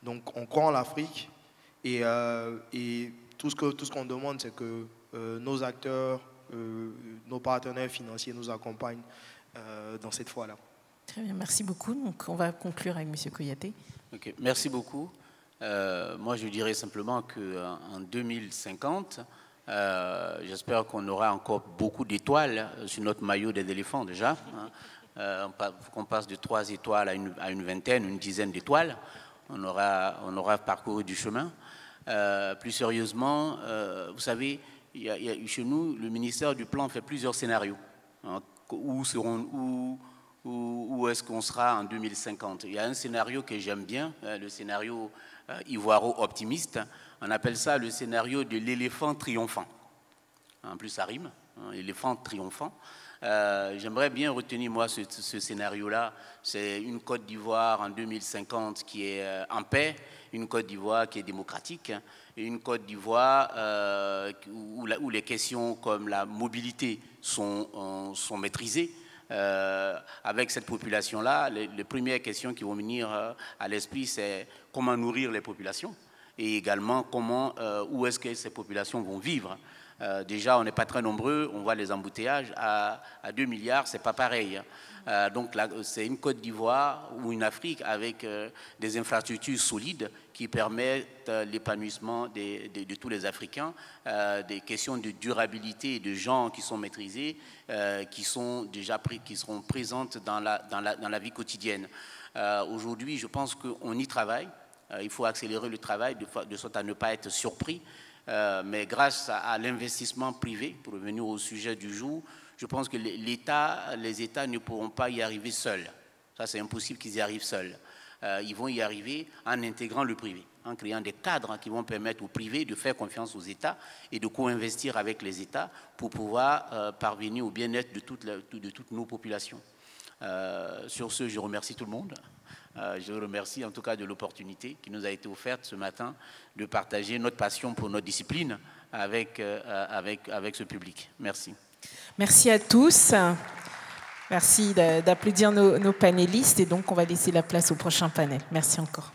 Donc on croit en l'Afrique et tout ce qu'on demande, c'est que nos acteurs, nos partenaires financiers nous accompagnent dans cette voie-là. Très bien, merci beaucoup. Donc on va conclure avec M. Koyaté. Okay, merci beaucoup. Moi, je dirais simplement qu'en 2050, j'espère qu'on aura encore beaucoup d'étoiles sur notre maillot des éléphants déjà. Qu'on passe de 3 étoiles à une vingtaine, une dizaine d'étoiles. On aura parcouru du chemin. Plus sérieusement, vous savez, chez nous, le ministère du Plan fait plusieurs scénarios. Hein, où est-ce qu'on sera en 2050? Il y a un scénario que j'aime bien, le scénario ivoiro-optimiste. On appelle ça le scénario de l'éléphant triomphant. En plus, ça rime, hein, éléphant triomphant. J'aimerais bien retenir, moi, ce scénario-là. C'est une Côte d'Ivoire en 2050 qui est en paix, une Côte d'Ivoire qui est démocratique, et une Côte d'Ivoire où les questions comme la mobilité sont maîtrisées. Avec cette population-là, les premières questions qui vont venir à l'esprit, c'est comment nourrir les populations et également où est-ce que ces populations vont vivre. Déjà, on n'est pas très nombreux, on voit les embouteillages. À 2 milliards, ce n'est pas pareil. Donc, c'est une Côte d'Ivoire ou une Afrique avec des infrastructures solides qui permettent l'épanouissement de tous les Africains, des questions de durabilité et de gens qui sont maîtrisés, qui seront présentes dans la vie quotidienne. Aujourd'hui, je pense qu'on y travaille. Il faut accélérer le travail de sorte à ne pas être surpris. Mais grâce à l'investissement privé, pour revenir au sujet du jour, je pense que les États ne pourront pas y arriver seuls. Ça, c'est impossible qu'ils y arrivent seuls. Ils vont y arriver en intégrant le privé, en créant des cadres qui vont permettre au privé de faire confiance aux États et de co-investir avec les États pour pouvoir parvenir au bien-être de toutes nos populations. Sur ce, je remercie tout le monde. Je vous remercie en tout cas de l'opportunité qui nous a été offerte ce matin de partager notre passion pour notre discipline avec ce public. Merci. Merci à tous. Merci d'applaudir nos panélistes et donc on va laisser la place au prochain panel. Merci encore.